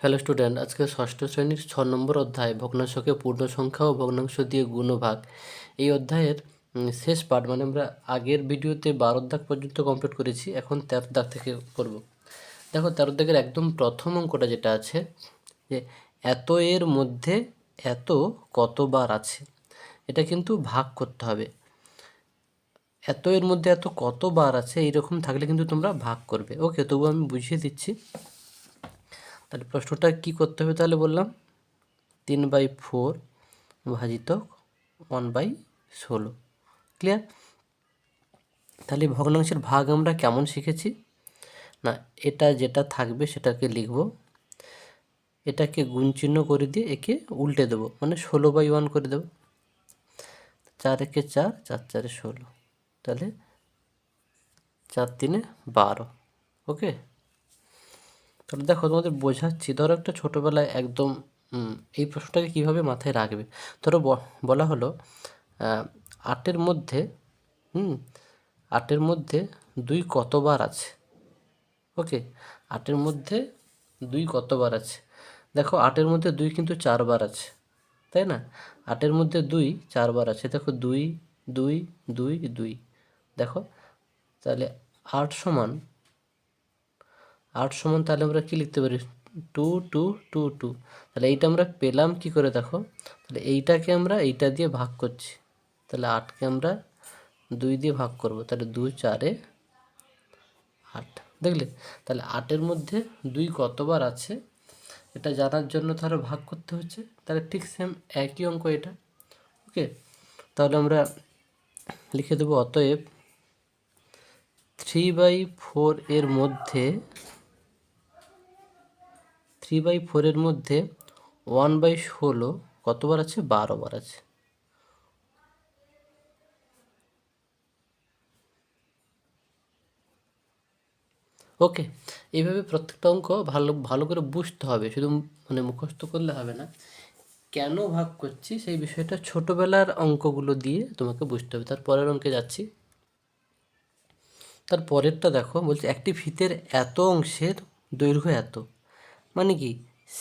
Hello student, আজকে ষষ্ঠ শ্রেণীর 6 নম্বর অধ্যায় ভগ্নাংশকে পূর্ণ সংখ্যা ও ভগ্নাংশ দিয়ে গুণ ও ভাগ। এই অধ্যায়ের শেষ পার্ট, মানে আমরা আগের ভিডিওতে 12 দাগ পর্যন্ত কমপ্লিট করেছি, এখন 13 দাগ থেকে করব। দেখো 13 দাগের একদম প্রথম অঙ্কটা যেটা আছে, যে এত এর মধ্যে এত কতবার আছে, এটা কিন্তু ভাগ করতে হবে। এত এর মধ্যে এত কতবার আছে এইরকম থাকলে কিন্তু তোমরা ভাগ করবে। ওকে, তবু আমি বুঝিয়ে দিচ্ছি। তাহলে প্রশ্নটা কি করতে হবে তাহলে বললাম, 3/4 ভাজিত 1/16। ক্লিয়ার? তাহলে ভগ্নাংশের ভাগ আমরা কেমন শিখেছি না, এটা যেটা থাকবে সেটাকে লিখব, এটাকে গুণ চিহ্ন করে দিয়ে একে উল্টে দেবো, মানে 16/1 করে দেবো। 4 একে 4, 4 4 16, তাহলে 4 3 12। ওকে, তাহলে দেখো তোমাদের বোঝাচ্ছি। ধরো একটা ছোটোবেলায় একদম এই প্রশ্নটাকে কীভাবে মাথায় রাখবে। ধরো বলা হলো 8-এর মধ্যে 8-এর মধ্যে 2 কতবার আছে। ওকে, 8-এর মধ্যে 2 কতবার আছে। দেখো 8-এর মধ্যে 2 কিন্তু 4 বার আছে, তাই না? 8-এর মধ্যে 2 4 বার আছে। দেখো 2 2 2 2। দেখো তাহলে 8 সমান তাহলে আমরা কি লিখতে পারি, 2 2 2 2। তাহলে এইটা আমরা পেলাম কি করে, দেখো তাহলে এইটাকে আমরা এইটা দিয়ে ভাগ করছি। তাহলে 8কে আমরা 2 দিয়ে ভাগ করব, তাহলে 2 4 8। দেখলে? তাহলে 8-এর মধ্যে 2 কতবার আছে এটা জানার জন্য ধরো ভাগ করতে হচ্ছে। তাহলে ঠিক সেম একই অঙ্ক এটা। ওকে, তাহলে আমরা লিখে দেবো, অতএব 3/4 এর মধ্যে 1/16 কতবার আছে, 12 বার আছে। ওকে, এইভাবে প্রত্যেকটা অঙ্ক ভালো ভালো করে বুঝতে হবে, শুধু মানে মুখস্থ করলে হবে না। কেন ভাগ করছি সেই বিষয়টা ছোটোবেলার অঙ্কগুলো দিয়ে তোমাকে বুঝতে হবে। তার পরের অঙ্কে যাচ্ছি। তার পরেরটা দেখো, বলছে একটি ফিতের এত অংশের দৈর্ঘ্য এত, মানে কি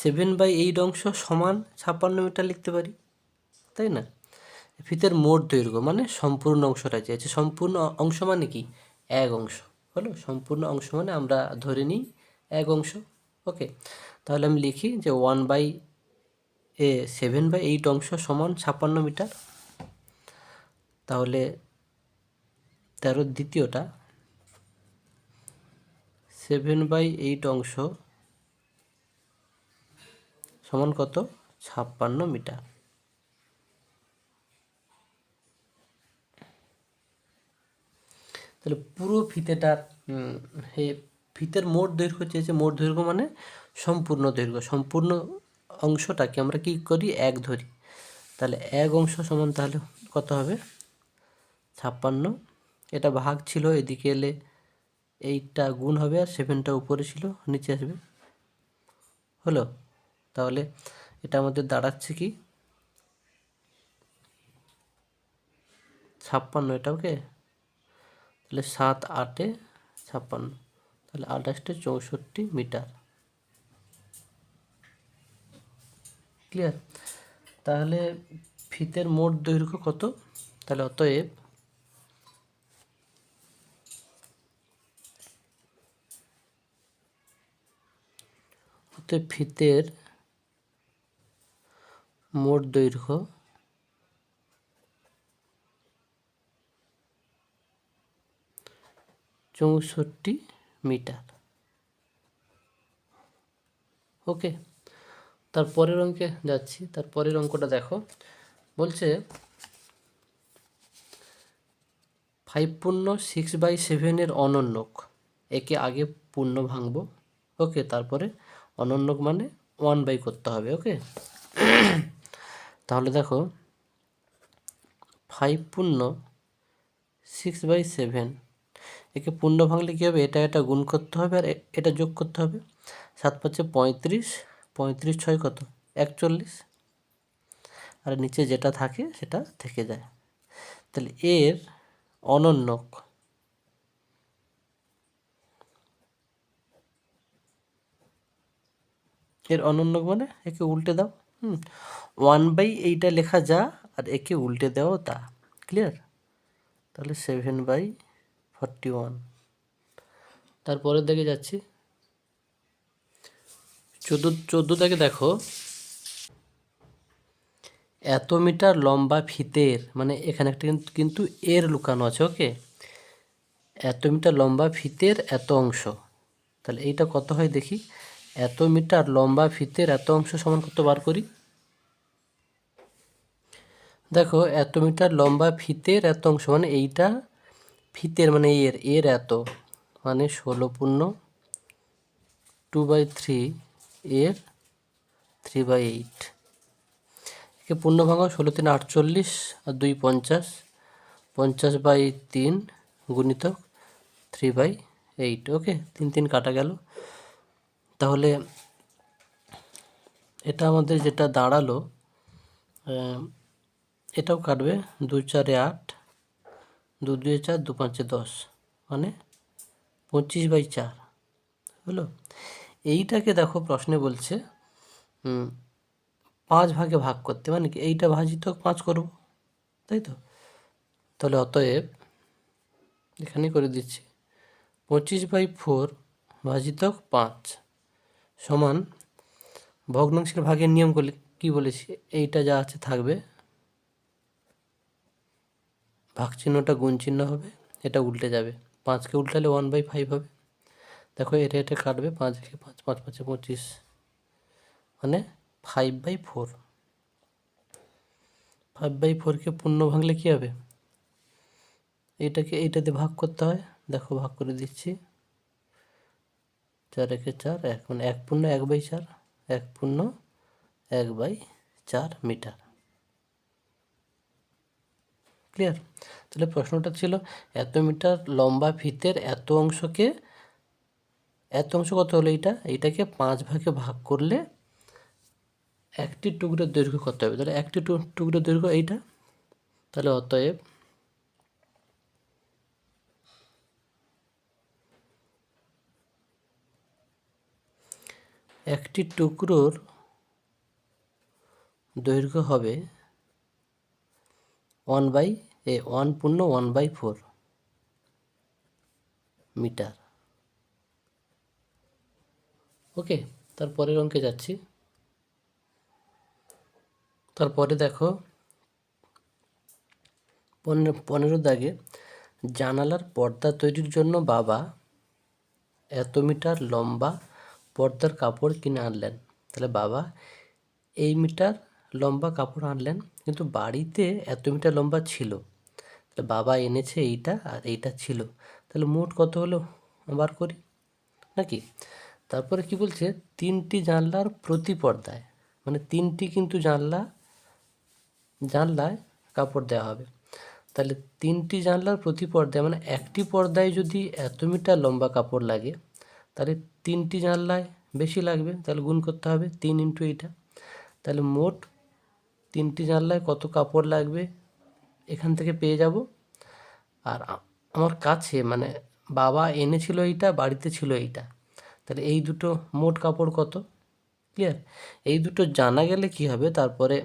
7/8 অংশ সমান 56 মিটার লিখতে পারি, তাই না? ফিতের মোট দৈর্ঘ্য মানে সম্পূর্ণ অংশটা চেয়েছে। সম্পূর্ণ অংশ মানে কি, এক অংশ হলো। সম্পূর্ণ অংশ মানে আমরা ধরে নিই এক অংশ। ওকে, তাহলে আমি লিখি যে 7/8 অংশ সমান 56 মিটার। তাহলে 13 দ্বিতীয়টা 7/8 অংশ সমান কত, 56 মিটার। তাহলে পুরো ফিতেটার ফিতের মোট দৈর্ঘ্য চেয়েছে। মোট দৈর্ঘ্য মানে সম্পূর্ণ দৈর্ঘ্য। সম্পূর্ণ অংশটাকে আমরা কি করি, এক ধরি। তাহলে এক অংশ সমান তাহলে কত হবে, 56। এটা ভাগ ছিল, এদিকে এলে 8টা গুণ হবে, আর 7টা উপরে ছিল নিচে আসবে, হলো। তাহলে এটা আমাদের দাঁড়াচ্ছে কি, 56 এটা। ওকে, তাহলে 7 8 56, তাহলে 28 64 মিটার। ক্লিয়ার? তাহলে ফিতের মোট দৈর্ঘ্য কত, তাহলে অতএব ফিতের মোট দৈর্ঘ্য 64 মিটার। ওকে, তারপরের অঙ্কে যাচ্ছি। তারপরের অঙ্কটা দেখো, বলছে 5/6/7 এর অনন্যক। একে আগে পূর্ণ ভাঙবো। ওকে, তারপরে অনন্যক মানে 1/, করতে হবে। ওকে, তাহলে দেখো 5/6/7 একে পূর্ণ ভাঙলে কী হবে, এটা গুণ করতে হবে আর এটা যোগ করতে হবে। 7 5 35, 35 6 কত, 41, আর নিচে যেটা থাকে সেটা থেকে যায়। তাহলে এর অনন্যক এর অনন্যক মানে একে উল্টে দাও। 1/, এইটা লেখা যা আর একে উল্টে দাও তা। ক্লিয়ার? তাহলে 7/41। তারপরের দিকে যাচ্ছি, 14 থেকে দেখো, এত মিটার লম্বা ফিতের, মানে এখানে একটা কিন্তু এর লুকানো আছে। ওকে, এত মিটার লম্বা ফিতের এত অংশ, তাহলে এইটা কত হয় দেখি। এত মিটার লম্বা ফিতের এত অংশ সমান কত বার করি। দেখো, এত মিটার লম্বা ফিতের এত অংশ মানে এইটা ফিতের, মানে এর এত, মানে 16/2/3 এর 3/8। একে পূর্ণ ভাঙা, 16×3 = 48 আর 2 50, 50/3 গুণিতক 3/8। ওকে, 3 3 কাটা গেল। তাহলে এটা আমাদের যেটা দাঁড়ালো, এটাও কাটবে, 2 4 8, 2 2 4, 2 5 10, মানে 25/4 হলো। এইটাকে দেখো প্রশ্নে বলছে 5 ভাগে ভাগ করতে, মানে কি এইটা ভাজিত 5 করব, তাই তো। তাহলে অতএব এখানে করে দিচ্ছি 25/4 ভাজিতক 5 সমান, ভগ্নাংশের ভাগের নিয়ম করলে কি বলেছি, এইটা যা আছে থাকবে, ভাগ চিহ্নটা গুণ চিহ্ন হবে, এটা উল্টে যাবে, 5কে উল্টালে 1/5 হবে। দেখো এটা কাটবে, 5 থেকে 5, 5 5 25, মানে 5/4। 5/4কে পূর্ণ ভাঙলে কী হবে, এইটাতে ভাগ করতে হয়। দেখো ভাগ করে দিচ্ছি, 4 একে 4, 1, মানে 1 পূর্ণ 1/4, 1 পূর্ণ 1/4 মিটার। ক্লিয়ার? তাহলে প্রশ্নটা ছিল এত মিটার লম্বা ফিতের এত অংশকে, এত অংশ কত হলো, এইটাকে 5 ভাগে ভাগ করলে একটি টুকরোর দৈর্ঘ্য কত হবে। তাহলে একটি টুকরোর দৈর্ঘ্য এইটা। তাহলে অতএব একটি টুকরোর দৈর্ঘ্য হবে 1 পূর্ণ 1/4 মিটার। ওকে, তারপরের অঙ্কে যাচ্ছি। তারপরে দেখো 15 দাগে, জানালার পর্দা তৈরির জন্য বাবা এত মিটার লম্বা পর্দার কাপড় কিনে আনলেন। তাহলে বাবা এই মিটার লম্বা কাপড় আনলেন, কিন্তু বাড়িতে এত মিটার লম্বা ছিল। তাহলে বাবা এনেছে এইটা আর এইটা ছিল, তাহলে মোট কত হলো বার করি নাকি। তারপরে কি বলছে, 3টি জানলার প্রতি পর্দায়, মানে 3টি কিন্তু জানলায় কাপড় দেওয়া হবে। তাহলে 3টি জানলার প্রতি পর্দায়, মানে একটি পর্দায় যদি এত মিটার লম্বা কাপড় লাগে, তাহলে 3টি জানলায় বেশি লাগবে, তাহলে গুণ করতে হবে 3 × এইটা। তাহলে মোট 3টি জানলায় কত কাপড় লাগবে এখান থেকে পেয়ে যাব। আর আমার কাছে, মানে বাবা এনেছিল এইটা, বাড়িতে ছিল এইটা, তাহলে এই দুটো মোট কাপড় কত। ক্লিয়ার? এই দুটো জানা গেলে কি হবে, তারপরে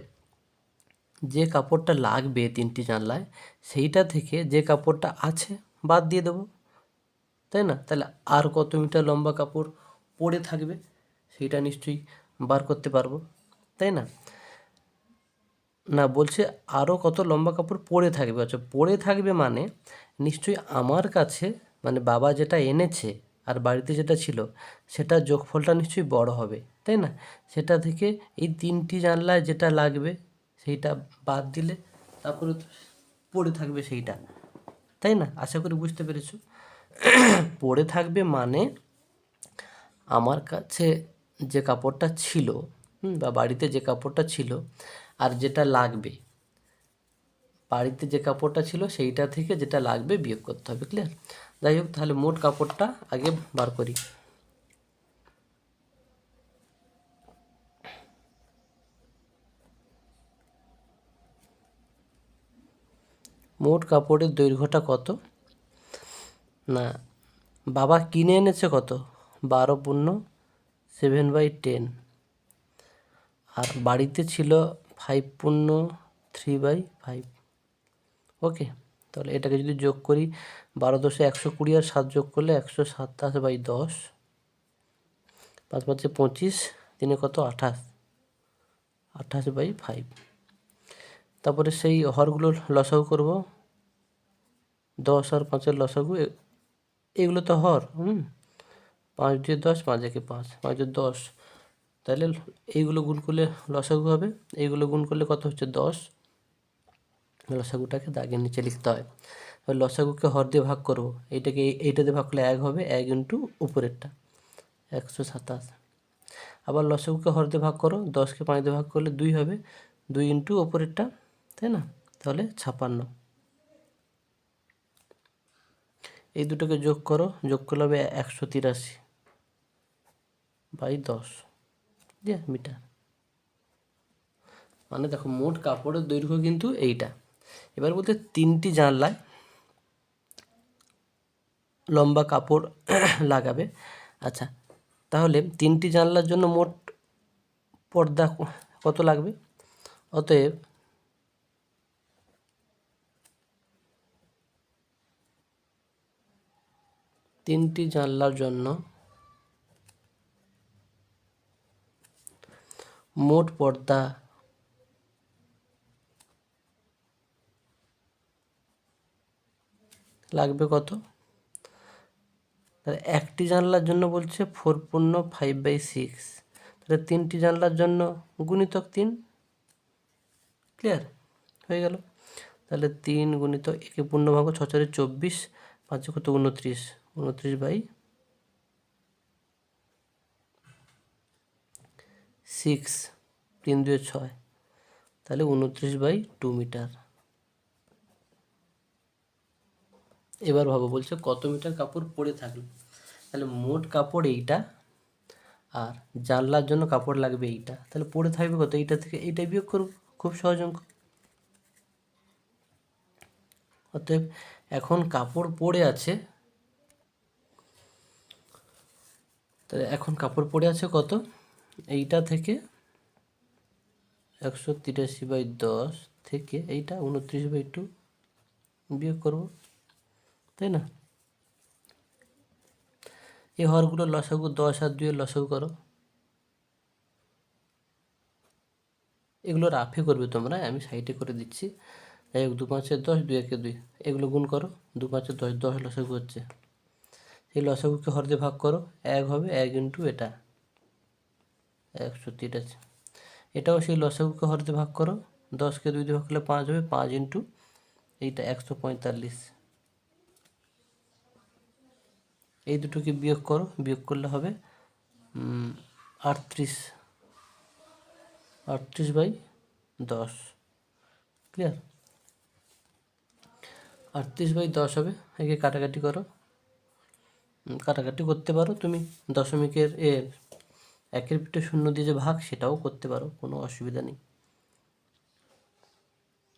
যে কাপড়টা লাগবে 3টি জানলায়, সেইটা থেকে যে কাপড়টা আছে বাদ দিয়ে দেবো, তাই না। তাহলে আর কত মিটার লম্বা কাপড় পড়ে থাকবে সেইটা নিশ্চয়ই বার করতে পারবো, তাই না। না, বলছে আরও কত লম্বা কাপড় পড়ে থাকবে। আচ্ছা, পড়ে থাকবে মানে নিশ্চয়ই আমার কাছে, মানে বাবা যেটা এনেছে আর বাড়িতে যেটা ছিল, সেটা যোগফলটা নিশ্চয়ই বড় হবে, তাই না। সেটা থেকে এই 3টি জানলায় যেটা লাগবে সেইটা বাদ দিলে তারপরে পড়ে থাকবে সেইটা, তাই না। আশা করি বুঝতে পেরেছো। পড়ে থাকবে মানে আমার কাছে যে কাপড়টা ছিল, বা বাড়িতে যে কাপড়টা ছিল, আর যেটা লাগবে, বাড়িতে যে কাপড়টা ছিল সেইটা থেকে যেটা লাগবে বিয়োগ করতে হবে। ক্লিয়ার? যাই হোক, তাহলে মোট কাপড়টা আগে বার করি। মোট কাপড়ের দৈর্ঘ্যটা কত, না বাবা কিনে এনেছে কত, 12 পূর্ণ 7/10, আর বাড়িতে ছিল 5/3/5। ওকে, তাহলে এটাকে যদি যোগ করি 12×10 120 আর 7 যোগ করলে 127/10, 5×5 = 25, 3 কত 28, 28/5। তারপরে সেই হরগুলো লসাগু করব, 10 আর 5-এর লসাগু, এগুলো তো হর। 5 দিয়ে 10, 5 একে 5, 5 দিয়ে 10, তাহলে এইগুলো গুণ করলে লসাগু হবে, এইগুলো গুণ করলে কত হচ্ছে 10। লসাগুটাকে দাগের নিচে লিখতে হয়। এবার লসাগুকে হর দিয়ে ভাগ করব, এইটাকে এইটা দিয়ে ভাগ করলে 1 হবে, 1 ইন্টু উপরেরটা 127। আবার লসাগুকে হর দিয়ে ভাগ করো, 10কে 5 দিয়ে ভাগ করলে 2 হবে, 2 ইন্টু উপরেরটা, তাই না? তাহলে 56। এই দুটোকে যোগ করো, যোগ করলে হবে 183/10 মিটার। মানে দেখো মোট কাপড়ের দৈর্ঘ্য কিন্তু এইটা। এবার বলতে 3টি জানলায় লম্বা কাপড় লাগাবে। আচ্ছা, তাহলে 3টি জানলার জন্য মোট পর্দা কত লাগবে? অতএব তিনটি জানলার জন্য মোট পর্দা লাগবে কত? তাহলে একটি জানলার জন্য বলছে 4/5/6, তাহলে 3টি জানলার জন্য গুণিতক 3। ক্লিয়ার হয়ে গেল? তাহলে 3 গুণিতক একে পূর্ণভাগ, 6 4 24, 5 কত 29, 29/6, 3 2 6, তাহলে 29/2 মিটার। এবার ভাবো, বলছে কত মিটার কাপড় পরে থাকলো। তাহলে মোট কাপড় এইটা, আর জানলার জন্য কাপড় লাগবে এইটা, তাহলে পরে থাকবে কত? এইটা থেকে এইটা বিয়োগ করব, খুব সহজ অঙ্ক। অতএব এখন কাপড় পরে আছে, তাহলে এখন কাপড় পরে আছে কত? এইটা থেকে 183/10 থেকে এইটা 29/2 বিয়োগ করব, তাই না? এই হরগুলো লসাগু, 10 আর 2 এর লসাগু করো। এগুলো রাফে করবে তোমরা, আমি সাইডে করে দিচ্ছি। যাই হোক, 2 5 10, 2 1 2, এগুলো গুণ করো, 2 5 10, 10 লসাগু হচ্ছে। এই লসাগুকে হর দিয়ে ভাগ করো, 1 হবে, 1 ইন্টু এটা 183। এটাও সেই লসাগুকে হর দিয়ে ভাগ করো, 10কে 2 দিয়ে ভাগ করলে 5 হবে, 5 ইন্টু এইটা 145। এই দুটোকে বিয়োগ করো, বিয়োগ করলে হবে 38/10। ক্লিয়ার? 38/10 হবে। একে কাটাকাটি করো, কাটাকাটি করতে পারো তুমি, দশমিকের একের পিঠে 0 দিয়ে যে ভাগ, সেটাও করতে পারো, কোনো অসুবিধা নেই।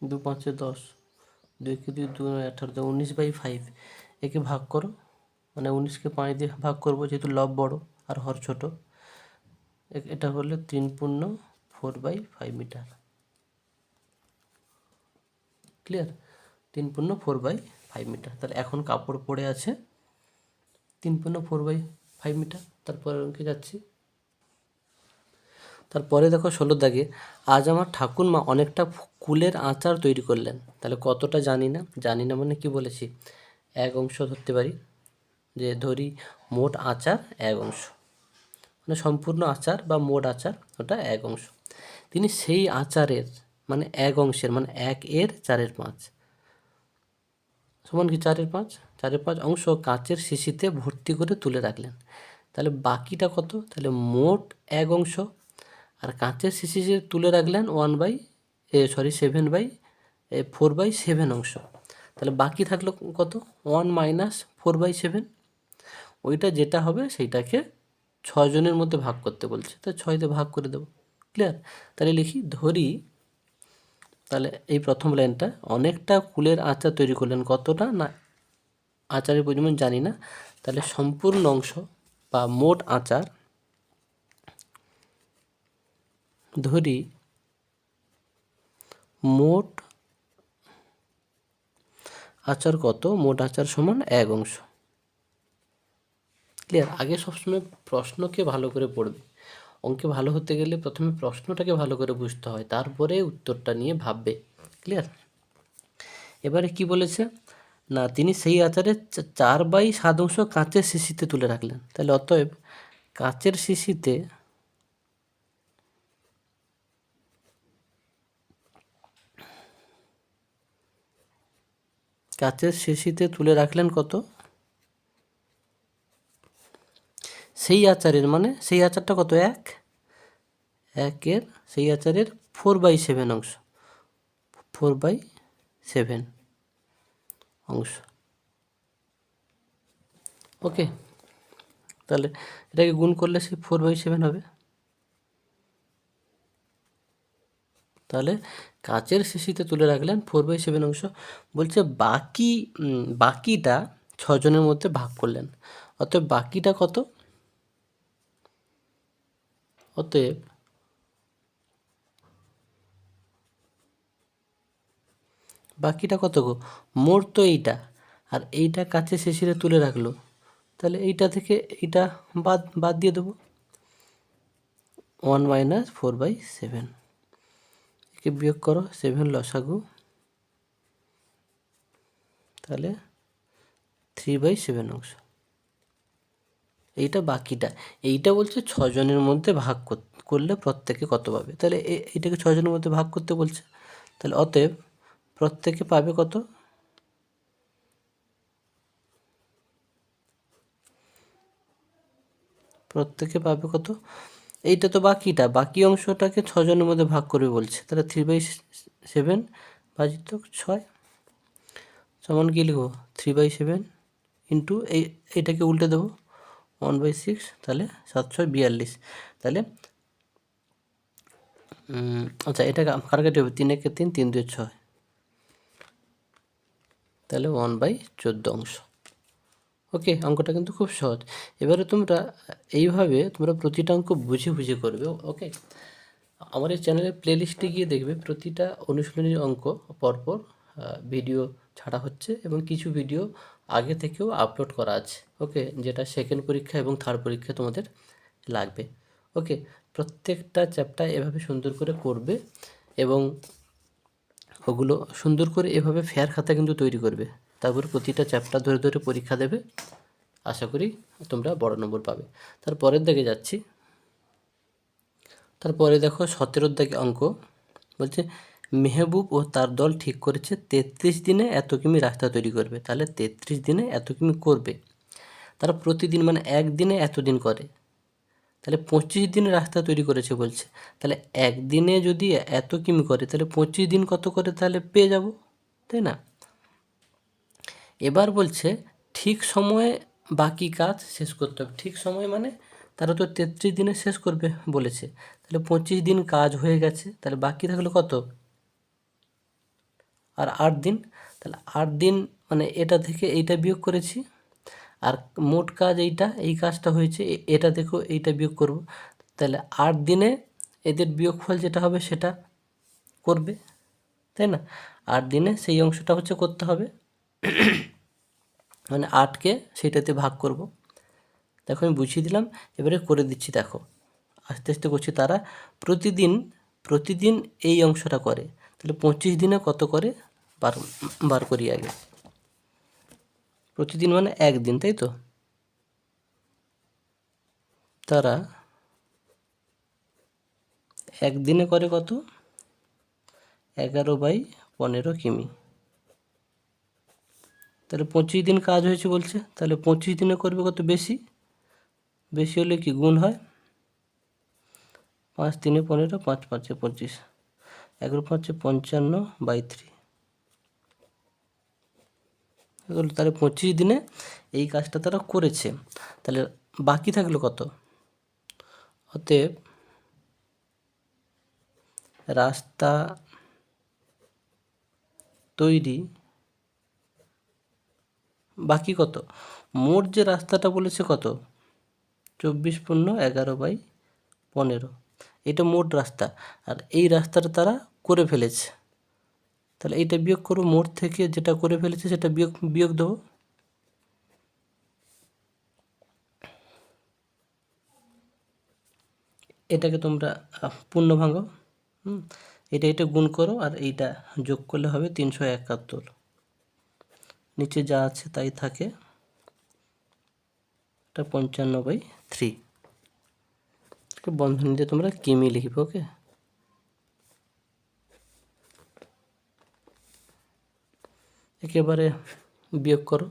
2 5 10, 2 কে 2 2 18, 19/5। একে ভাগ করো, মানে 19কে 5 দিয়ে ভাগ করবো, যেহেতু লব বড় আর হর ছোট। এটা হলে 3/4/5 মিটার। ক্লিয়ার? 3/4/5 মিটার। তাহলে এখন কাপড় পড়ে আছে 3/4/5 মিটার। তারপরে অঙ্কে যাচ্ছি। তারপরে দেখো 16 দাগে, আজ আমার ঠাকুরমা অনেকটা কুলের আচার তৈরি করলেন। তাহলে কতটা জানি না, জানি না মানে কি বলেছি, 1 অংশ ধরতে পারি, যে ধরি মোট আচার 1 অংশ, মানে সম্পূর্ণ আচার বা মোট আচার ওটা 1 অংশ। তিনি সেই আচারের মানে 1 অংশের, মানে 1 এর 4/5 সমান কি 4/5, 4/5 অংশ কাচের শিশিতে ভর্তি করে তুলে রাখলেন। তাহলে বাকিটা কত? তাহলে মোট 1 অংশ, আর কাঁচের শিশিতে তুলে রাখলেন 7/7 অংশ। তাহলে বাকি থাকলো কত? 1 - 4/7। ওইটা যেটা হবে সেইটাকে 6 জনের মধ্যে ভাগ করতে বলছে, তো 6 দিয়ে ভাগ করে দেবো। ক্লিয়ার? তাহলে লিখি, ধরি, তাহলে এই প্রথম লাইনটা, অনেকটা কুলের আচার তৈরি করলেন, কতটা না আচারের পরিমাণ জানি না, তাহলে সম্পূর্ণ অংশ বা মোট আচার ধরি মোট আচার কত, মোট আচার সমান 1 অংশ। ক্লিয়ার? আগে সবসময় প্রশ্নকে ভালো করে পড়বে। অঙ্কে ভালো হতে গেলে প্রথমে প্রশ্নটাকে ভালো করে বুঝতে হয়, তারপরে উত্তরটা নিয়ে ভাববে। ক্লিয়ার? এবারে কি বলেছে না, তিনি সেই আচারের 4/7 অংশ কাঁচের শিশিতে তুলে রাখলেন। তাহলে অতএব কাঁচের শিশিতে তুলে রাখলেন কত? সেই আচারের মানে সেই আচারটা কত, 1 সেই আচারের 4/7 অংশ, 4/7 অংশ। ওকে, তাহলে এটাকে গুণ করলে সেই 4/7 হবে। তাহলে কাচের শিশিতে তুলে রাখলেন 4/7 অংশ। বলছে বাকিটা 6 জনের মধ্যে ভাগ করলেন। অতএব বাকিটা কত? অতএব বাকিটা কত গো? মোট তো এইটা, আর এইটা কাচের শিশিরে তুলে রাখলো, তাহলে এইটা থেকে এইটা বাদ দিয়ে দেবো। 1 - 4/7, একে বিয়োগ করো, 7 লসাগু, তাহলে 3/7 অংশ। এইটা বাকিটা, এইটা বলছে 6 জনের মধ্যে ভাগ করলে প্রত্যেকে কত পাবে। তাহলে এইটাকে 6 জনের মধ্যে ভাগ করতে বলছে, তাহলে অতএব প্রত্যেকে পাবে কত? প্রত্যেকে পাবে কত? এইটা তো বাকিটা, বাকি অংশটাকে 6 জনের মধ্যে ভাগ করবে বলছে। তাহলে 3/7 ভাজিত 6 সমান কি লিখবো? 3/7 ইন্টু এইটাকে উল্টে দেবো 1/6, তাহলে 7×6 = 42। তাহলে আচ্ছা, এটা কাটাকাটি হবে, 3 × 1 = 3, 3 × 2 = 6, তাহলে 1/14 অংশ। ওকে, অঙ্কটা কিন্তু খুব সহজ। এবারে তোমরা এইভাবে প্রতিটা অঙ্ক বুঝে বুঝে করবে। ওকে, আমার এই চ্যানেলের প্লেলিস্টে গিয়ে দেখবে প্রতিটা অনুশীলনীর অঙ্ক পরপর ভিডিও ছাড়া হচ্ছে, এবং কিছু ভিডিও আগে থেকেও আপলোড করা আছে। ওকে, যেটা সেকেন্ড পরীক্ষা এবং থার্ড পরীক্ষা তোমাদের লাগবে। ওকে, প্রত্যেকটা চ্যাপ্টার এভাবে সুন্দর করে করবে, এবং ওগুলো সুন্দর করে এভাবে ফেয়ার খাতা কিন্তু তৈরি করবে। তারপর প্রতিটা চ্যাপ্টার ধরে ধরে পরীক্ষা দেবে। আশা করি তোমরা বড় নম্বর পাবে। তারপরের দিকে যাচ্ছি। তারপরে দেখো 17 দাগে অঙ্ক বলছে, মেহবুব ও তার দল ঠিক করেছে 33 দিনে এত কিমি রাস্তা তৈরি করবে। তাহলে 33 দিনে এত কিমি করবে, তারা প্রতিদিন মানে একদিনে এতদিন করে, তাহলে 25 দিনে রাস্তা তৈরি করেছে বলছে। তাহলে একদিনে যদি এত কিমি করে, তাহলে 25 দিন কত করে, তাহলে পেয়ে যাব, তাই না? এবার বলছে ঠিক সময়ে বাকি কাজ শেষ করতে হবে। ঠিক সময় মানে তারা তো 33 দিনে শেষ করবে বলেছে, তাহলে 25 দিন কাজ হয়ে গেছে, তাহলে বাকি থাকলো কত? আর 8 দিন। তাহলে 8 দিন মানে এটা থেকে এইটা বিয়োগ করেছি, আর মোট কাজ এইটা, এই কাজটা হয়েছে, এটা থেকেও এইটা বিয়োগ করব। তাহলে 8 দিনে এদের বিয়োগফল যেটা হবে সেটা করবে, তাই না? 8 দিনে সেই অংশটা হচ্ছে করতে হবে, মানে 8কে সেইটাতে ভাগ করব। দেখো আমি বুঝিয়ে দিলাম, এবারে করে দিচ্ছি। দেখো আস্তে আস্তে করছি। তারা প্রতিদিন এই অংশটা করে, তাহলে 25 দিনে কত করে বার করি আগে। প্রতিদিন মানে একদিন, তাই তো? তারা একদিনে করে কত? 11/15 কিমি। তাহলে 25 দিন কাজ হয়েছে বলছে, তাহলে 25 দিনে করবে কত? বেশি হলে কি গুণ হয়? 5 × 3 = 15, 5 × 5 = 25, 11 × 5 = 55/3। তাহলে 25 দিনে এই কাজটা তারা করেছে, তাহলে বাকি থাকলো কত? অতএব রাস্তা তৈরি বাকি কত? মোট যে রাস্তাটা বলেছে কত? 24 × 11/15, এটা মোট রাস্তা, আর এই রাস্তাটা তারা করে ফেলেছে। তাহলে এইটা বিয়োগ করো, মোট থেকে যেটা করে ফেলেছে সেটা বিয়োগ দেবো। এটাকে তোমরা পূর্ণ ভাঙো, এটা গুণ করো, আর এইটা যোগ করলে হবে 371। নিচে যা আছে তাই থাকে, এটা 55/3। বন্ধনীতে তোমরা কিমি লিখবে। ওকে, একেবারে বিয়োগ করো।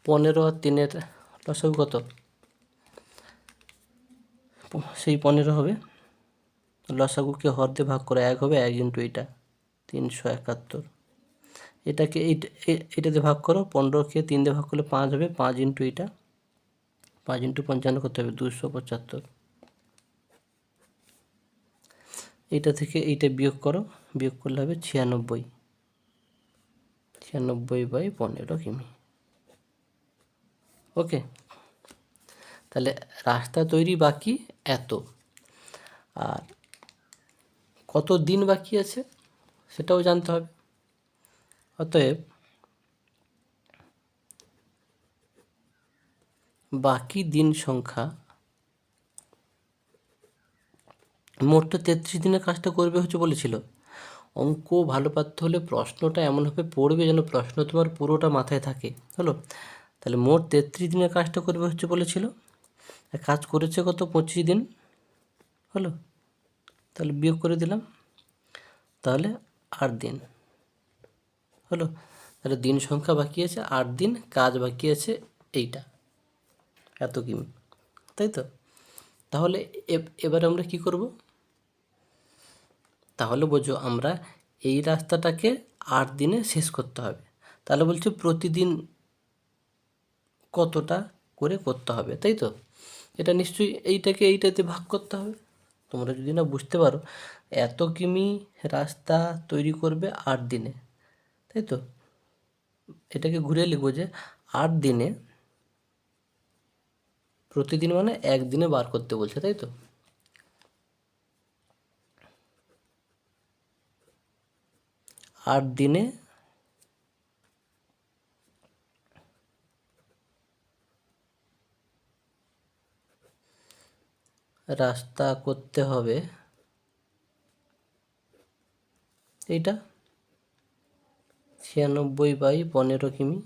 15 আর 3-এর লসাগু কত? সেই 15 হবে, লসাগুকে হর দিয়ে ভাগ করে 1 হবে, 1 ইন্টু এটা 371। এটাকে এইটাতে ভাগ করো, 15কে 3 দিয়ে ভাগ করলে 5 হবে, 5 ইন্টু এটা 5 ইন্টু 55 করতে হবে 275। এইটা থেকে এইটা বিয়োগ করো, বিয়োগ করলে হবে 96। 96/15 কিমি। ওকে, তাহলে রাস্তা তৈরি বাকি এত, আর কত দিন বাকি আছে সেটাও জানতে হবে। অতএব বাকি দিন সংখ্যা, মোট তো 33 দিনের কাজটা করবে হচ্ছে বলেছিল। অঙ্ক ভালো পারতে হলে প্রশ্নটা এমনভাবে পড়বে যেন প্রশ্ন তোমার পুরোটা মাথায় থাকে। হলো, তাহলে মোট 33 দিনের কাজটা করবে হচ্ছে বলেছিল, কাজ করেছে কত? 25 দিন। হলো, তাহলে বিয়োগ করে দিলাম, তাহলে 8 দিন। হলো, তাহলে দিন সংখ্যা বাকি আছে 8 দিন, কাজ বাকি আছে এইটা এত কিমি, তাই তো? তাহলে এবারে আমরা কি করব? তাহলে বোঝো, আমরা এই রাস্তাটাকে 8 দিনে শেষ করতে হবে। তাহলে বলছে প্রতিদিন কতটা করে করতে হবে, তাই তো? এটা নিশ্চয়ই এইটাকে এইটাতে ভাগ করতে হবে। তোমরা যদি না বুঝতে পারো, এত কিমি রাস্তা তৈরি করবে 8 দিনে, তাই তো? এটাকে ঘুরে লিখবো যে 8 দিনে, প্রতিদিন মানে 1 দিনে বার করতে বলছে, তাই তো? আট দিনে রাস্তা করতে হবে এইটা 96/15 কিমি।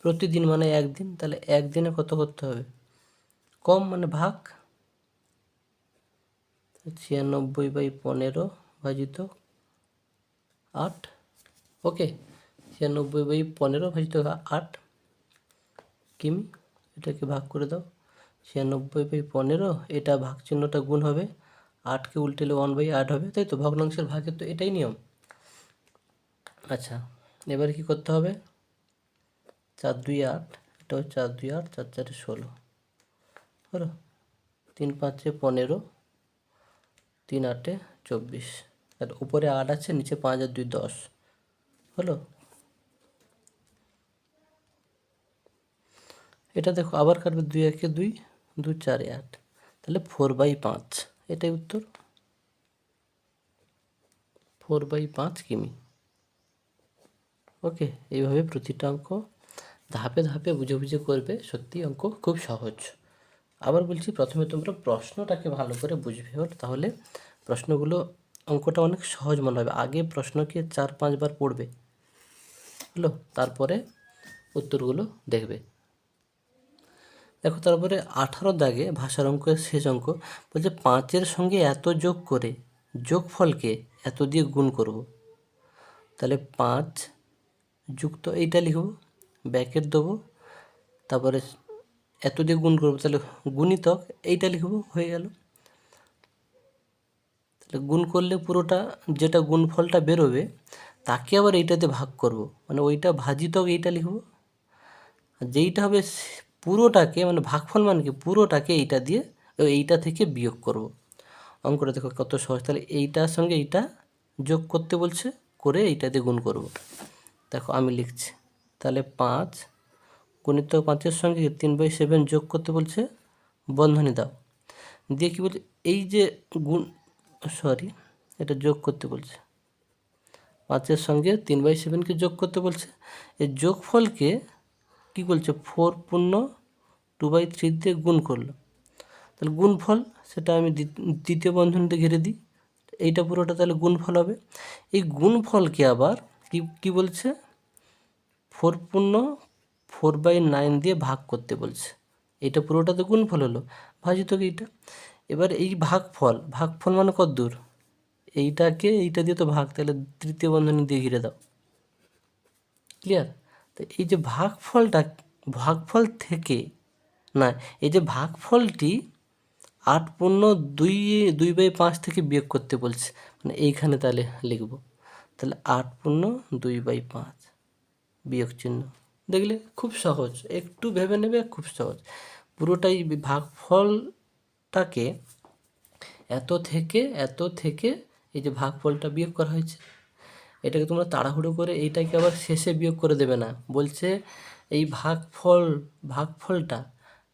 প্রতিদিন মানে 1 দিন, তাহলে 1 দিনে কত করতে হবে? কম মানে ভাগ, 96/15 ভাজিত 8। ওকে, 96/15 ভাজিত 8 কিমি। এটাকে ভাগ করে দাও, 96/15, এটা ভাগ চিহ্নটা গুণ হবে, 8কে উল্টেলে 1/8 হবে, তাই তো? ভগ্নাংশের ভাগের তো এটাই নিয়ম। আচ্ছা, এবারে কি করতে হবে? 4 2 8, এটা হচ্ছে 4 2 8, 4 4 16, হলো, 3 5 15, 3 8 24, আর উপরে 8 আছে, নিচে 5 আর 2 10, হলো। এটা দেখো আবার কাটবে, 2 1 2, 2 4 8, তাহলে 4/5, এটাই উত্তর, 4/5 কিমি। ওকে, এইভাবে প্রতিটা অঙ্ক ধাপে ধাপে বুঝে বুঝে করবে, সত্যি অঙ্ক খুব সহজ। আবার বলছি, প্রথমে তোমরা প্রশ্নটাকে ভালো করে বুঝবে, হলো, তাহলে প্রশ্নগুলো, অঙ্কটা অনেক সহজ মনে হবে। আগে প্রশ্নকে 4-5 বার পড়বে, হলো, তারপরে উত্তরগুলো দেখবে। দেখো, তারপরে 18 দাগে ভাষার অঙ্কের শেষ অঙ্ক বলছে 5-এর সঙ্গে এত যোগ করে যোগফলকে এত দিয়ে গুণ করব। তাহলে 5 যুক্ত এইটা লিখব, ব্র্যাকেট দেবো, তারপরে এত দিয়ে গুণ করবো, তাহলে গুণিতক এইটা লিখব, হয়ে গেল। তাহলে গুণ করলে পুরোটা যেটা গুণফলটা বেরোবে তাকে আবার এইটাতে ভাগ করব, মানে ওইটা ভাজিতক এইটা লিখব, আর যেইটা হবে পুরোটাকে, মানে ভাগফল মানে কি, পুরোটাকে এইটা দিয়ে এইটা থেকে বিয়োগ করব। অঙ্কটা দেখো কত সহজ। তাহলে এইটার সঙ্গে এইটা যোগ করতে বলছে, করে এইটা দিয়ে গুণ করব। দেখো আমি লিখছি, তাহলে 5 গুণিত 5-এর সঙ্গে 3/7 যোগ করতে বলছে, বন্ধনী দাও, দিয়ে কী বলছে, এই যে গুণ, সরি এটা যোগ করতে বলছে, 5-এর সঙ্গে 3/7কে যোগ করতে বলছে। এই যোগফলকে কী বলছে, 4 পূর্ণ 2/3 দিয়ে গুণ করলো। তাহলে গুণফল সেটা আমি দ্বিতীয় বন্ধনীতে ঘিরে দিই, এইটা পুরোটা তাহলে গুণফল হবে। এই গুণফলকে আবার কি বলছে, 4 পূর্ণ 4/9 দিয়ে ভাগ করতে বলছে। এটা পুরোটাতে গুণফল হলো, ভাজিত কি এইটা। এবার এই ভাগফল মানে কত দূর, এইটাকে এইটা দিয়ে তো ভাগ, তাহলে তৃতীয় বন্ধনী দিয়ে ঘিরে দাও। ক্লিয়ার? তো এই যে ভাগফল থেকে না, এই যে ভাগফলটি 8 পূর্ণ 2/5 থেকে বিয়োগ করতে বলছে, মানে এইখানে তাহলে লিখব, তাহলে 8 পূর্ণ 2/5 বিয়োগ চিহ্ন। দেখলে খুব সহজ, একটু ভেবে নেবে, খুব সহজ। পুরোটাই ভাগফলটাকে এত থেকে এই যে ভাগফলটা বিয়োগ করা হয়েছে, এটাকে তোমরা তাড়াহুড়ো করে এইটাকে আবার শেষে বিয়োগ করে দেবে না। বলছে এই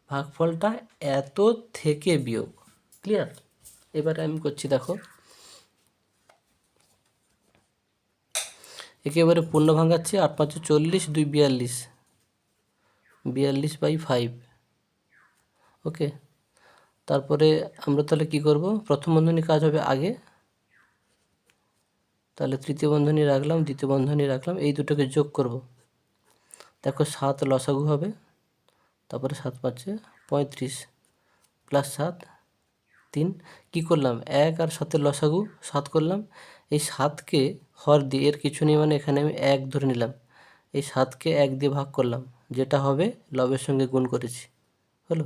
ভাগফলটা এত থেকে বিয়োগ। ক্লিয়ার? এবারে আমি করছি, দেখো একেবারে পূর্ণ ভাঙাচ্ছি। 8×5 = 40, 2 42, 42/5। ওকে, তারপরে আমরা তাহলে কি করব, প্রথম বন্ধনী কাজ হবে আগে, তাহলে তৃতীয় বন্ধনী রাখলাম, দ্বিতীয় বন্ধনী রাখলাম, এই দুটোকে যোগ করব। দেখো 7 লসাগু হবে, তারপরে 7×5 = 35 প্লাস 7 3। কী করলাম, 1 আর 7-এর লসাগু 7 করলাম। এই 7কে হর দিয়ে, এর কিছু নেই মানে এখানে আমি 1 ধরে নিলাম, এই 7কে 1 দিয়ে ভাগ করলাম, যেটা হবে লবের সঙ্গে গুণ করেছি, হলো।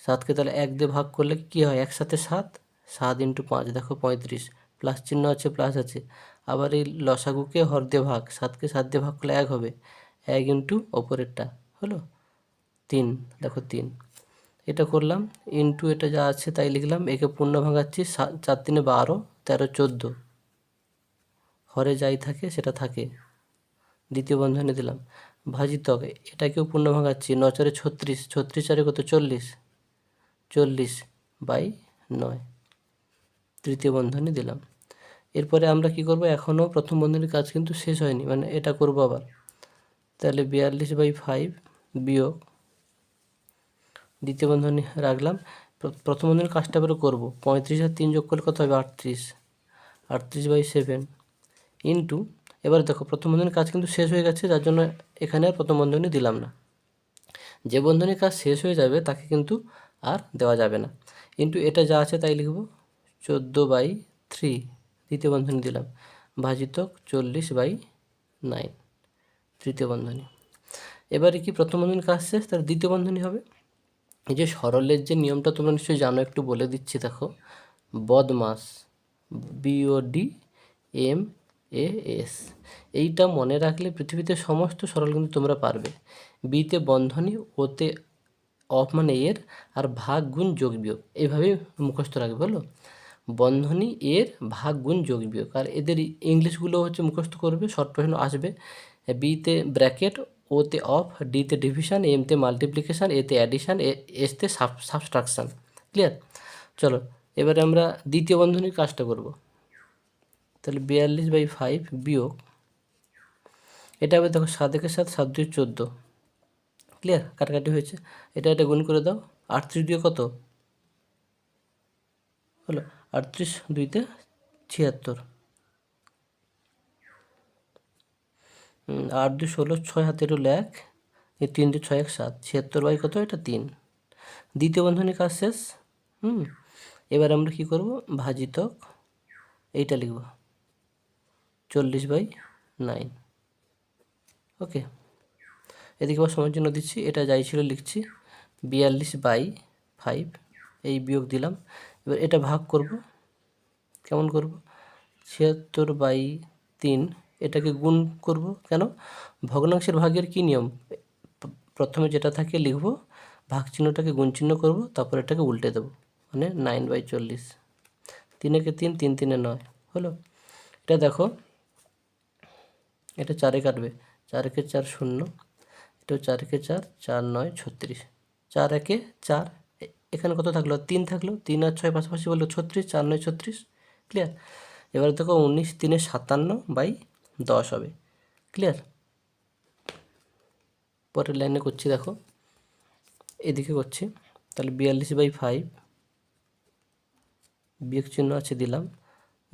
7কে তাহলে 1 দিয়ে ভাগ করলে কী হয়, 1 7 7, 7 × 5 দেখো 35, প্লাস চিহ্ন আছে, প্লাস আছে। আবার এই লসাগুকে হর দিয়ে ভাগ, 7কে 7 দিয়ে ভাগ করলে 1 হবে, 1 × ওপরেরটা হলো 3, দেখো 3। এটা করলাম, ইন্টু এটা যা আছে তাই লিখলাম, একে পূর্ণ ভাঙাচ্ছি, 4 × 3 = 12, 13 = 14, হরে যাই থাকে সেটা থাকে, দ্বিতীয় বন্ধনী দিলাম, ভাজিতক এটাকেও পূর্ণ ভাঙাচ্ছি, 9 × 4 = 36, 36 × 4 = কত, 40, 40/9, তৃতীয় বন্ধনী দিলাম। এরপরে আমরা কি করব, এখনও প্রথম বন্ধনীর কাজ কিন্তু শেষ হয়নি, মানে এটা করব আবার। তাহলে 42/5 বিয়োগ, দ্বিতীয় বন্ধনী রাখলাম, প্রথম বন্ধনীর কাজটা এবারে করবো। 35 আর 3 যোগ করলে কত হবে, 38, 38/7 ইন্টু, এবার দেখো প্রথম বন্ধনীর কাজ কিন্তু শেষ হয়ে গেছে, যার জন্য এখানে আর প্রথম বন্ধনী দিলাম না। যে বন্ধনীর কাজ শেষ হয়ে যাবে তাকে কিন্তু আর দেওয়া যাবে না, ইন্টু এটা যা আছে তাই লিখব, 14/3, দ্বিতীয় বন্ধনী দিলাম, ভাজিতক 40/9, তৃতীয় বন্ধনী। এবারে কি প্রথম বন্ধনীর কাজ শেষ, তার দ্বিতীয় বন্ধনী হবে। এই যে সরলের যে নিয়মটা তোমরা নিশ্চয়ই জানো, একটু বলে দিচ্ছি, দেখো বদমাস, BODMAS, এইটা মনে রাখলে পৃথিবীতে সমস্ত সরল কিন্তু তোমরা পারবে। বিতে বন্ধনী, ওতে অফ মানে এর, আর ভাগ গুণ যোগ বিয়োগ, এইভাবেই মুখস্থ রাখবে, হলো। বন্ধনী, এর, ভাগ গুণ যোগ বিয়োগ, আর এদের ইংলিশগুলো হচ্ছে মুখস্থ করবে, শর্ট প্রশ্ন আসবে। বিতে ব্র্যাকেট, ওতে অফ, ডিতে ডিভিশন, এমতে মাল্টিপ্লিকেশান, এতে অ্যাডিশান, এসতে সাবস্ট্রাকশান। ক্লিয়ার? চলো এবারে আমরা দ্বিতীয় বন্ধনীর কাজটা করব। তাহলে 42/5 বিয়োগ, এটা হবে, দেখো 7 × 7 = 7 × 2 = 14, ক্লিয়ার? কাটাকাটি হয়েছে, এটা গুণ করে দাও, 38 দিয়ে কত হলো, 38 2 তে 76, 8 2 16, 6 হাতে রইল 1, 3 2 6 1 7, 76 কত, এটা 3, দ্বিতীয় বন্ধনীর কাজ শেষ। এবার আমরা কি করব, ভাজিতক এইটা লিখব, 40/9। ওকে, এদিকে আবার সময়ের জন্য দিচ্ছি, এটা যাই ছিল লিখছি, 42/5, এই বিয়োগ দিলাম। এবার এটা ভাগ করব, কেমন করব, 76/3, এটাকে গুণ করব, কেন, ভগ্নাংশের ভাগের কি নিয়ম, প্রথমে যেটা থাকে লিখব, ভাগ চিহ্নটাকে গুণ চিহ্ন করব, তারপর এটাকে উল্টে দেবো, মানে 9/40, 3 একে 3, 3 3 9, হলো। এটা দেখো, এটা 4-এ কাটবে, 4 একে 4 0, এটাও 4 একে 4, 4 9 36, 4 একে 4, এখানে কত থাকলো 3 থাকলো, 3 আর 6 পাশাপাশি বললো 36, 4 9 36, ক্লিয়ার। এবার দেখো 19 3 57/10 হবে, ক্লিয়ার। পরের লাইনে করছি, দেখো এদিকে করছি, তাহলে 42/5 বিয়োগ চিহ্ন আছে দিলাম,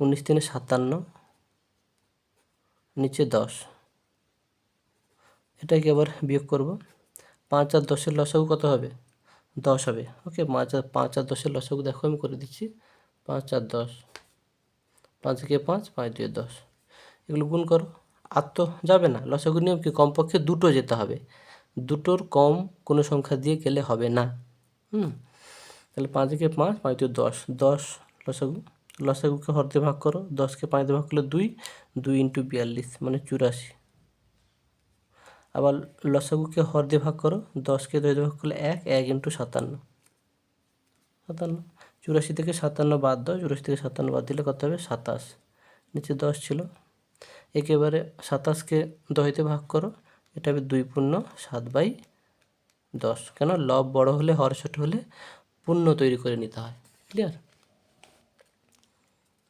19 3 57, নিচে 10, এটাকে আবার বিয়োগ করব। 5 আর 10-এর লসাগু কত হবে? 10 হবে, ওকে। 5 আর 10-এর লসাগু দেখো আমি করে দিচ্ছি, 5 আর 10, 5 একে 5, 5 2 10, এগুলো গুণ করো। আর তো যাবে না, লসাগু নিয়ম কি কমপক্ষে দুটো যেতে হবে, দুটোর কম কোনো সংখ্যা দিয়ে গেলে হবে না। তাহলে 5 একে 5, 5 2 10, 10 লসাগু, লসাগুকে হর দিয়ে ভাগ করো, 10কে 5 দিয়ে ভাগ করলে 2, 2 × 42 মানে 84। আবার লসাগুকে হর দিয়ে ভাগ করো, 10কে 2 দিয়ে ভাগ করলে 1, 1 × 57, 57, 84 থেকে 57 বাদ দাও, 84 থেকে 57 বাদ দিলে কত হবে? 27, নিচে 10 ছিল। একেবারে 27কে 10 দিয়ে ভাগ করো, এটা হবে 2 পূর্ণ 7/10, কেন? লব বড় হলে হর ছোট হলে পূর্ণ তৈরি করে নিতে হয়, ক্লিয়ার।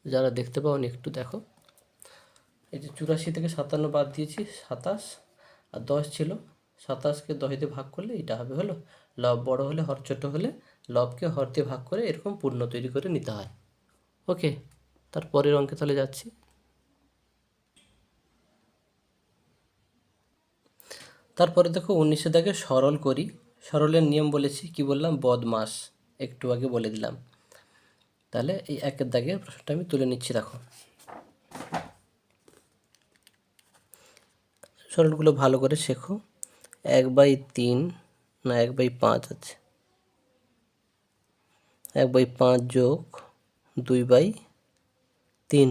যারা দেখতে পাওনি একটু দেখো, এই যে 84 থেকে 57 বাদ দিয়েছি, 27 আর 10 ছিল, 27কে 10 দিয়ে ভাগ করলে এটা হবে হলো লব বড় হলে হর ছোট হলে লবকে হর দিয়ে ভাগ করে এরকম পূর্ণ তৈরি করে নিতে হয়, ওকে। তারপরের অঙ্কে তাহলে যাচ্ছি। তারপরে দেখো 19 দাগে সরল করি। সরলের নিয়ম বলেছি, কি বললাম? বদমাস, একটু আগে বলে দিলাম। তাহলে এই 1-এর দাগের প্রশ্নটা আমি তুলে নিচ্ছি, দেখো সরলগুলো ভালো করে শেখো। 1/3 না 1/5 আছে, 1/5 যোগ 2/3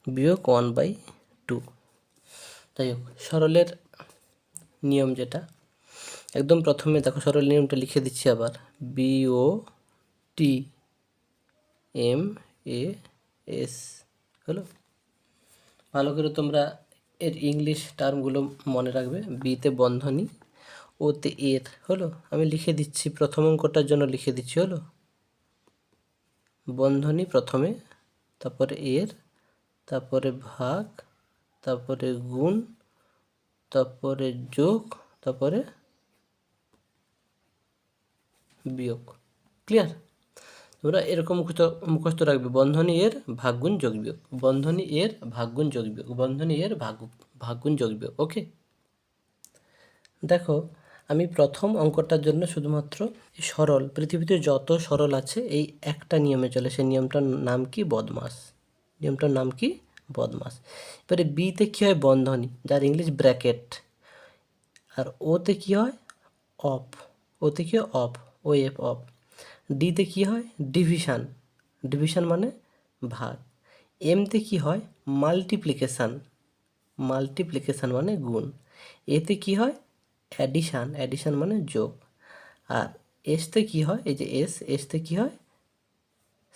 বিয়োগ 1/2। যাই হোক, সরলের নিয়ম যেটা, একদম প্রথমে দেখো সরল নিয়মটা লিখে দিচ্ছি আবার, BOTMAS হলো। ভালো করে তোমরা এর ইংলিশ টার্মগুলো মনে রাখবে। বিতে বন্ধনী, ওতে এর, হলো। আমি লিখে দিচ্ছি, প্রথম অঙ্কটার জন্য লিখে দিচ্ছি, হলো। বন্ধনী প্রথমে, তারপরে এর, তারপরে ভাগ, তারপরে গুণ, তারপরে যোগ, তারপরে বিয়োগ, ক্লিয়ার। তোমরা এরকম মুখস্থ রাখবে, বন্ধনী এর ভাগ গুণ যোগ বিয়োগ, বন্ধনী এর ভাগ গুণ যোগ বিয়োগ, বন্ধনী এর ভাগ গুণ যোগ বিয়োগ, ওকে। দেখো আমি প্রথম অঙ্কটার জন্য শুধুমাত্র সরল, পৃথিবীতে যত সরল আছে এই একটা নিয়মে চলে, সেই নিয়মটার নাম কি? বদমাস। নিয়মটার নাম কি? বদমাস। এবারে বিতে কী হয়? বন্ধনী, যার ইংলিশ ব্র্যাকেট। আর ওতে কি হয়? অফ, ওতে কি হয়? Of, O F, of. ডিতে কি হয়? ডিভিশন, ডিভিশন মানে ভাগ। এমতে কি হয়? মাল্টিপ্লিকেশান, মাল্টিপ্লিকেশান মানে গুণ। এতে কি হয়? অ্যাডিশান, অ্যাডিশান মানে যোগ। আর এসতে কি হয়? এই যে এসতে কি হয়?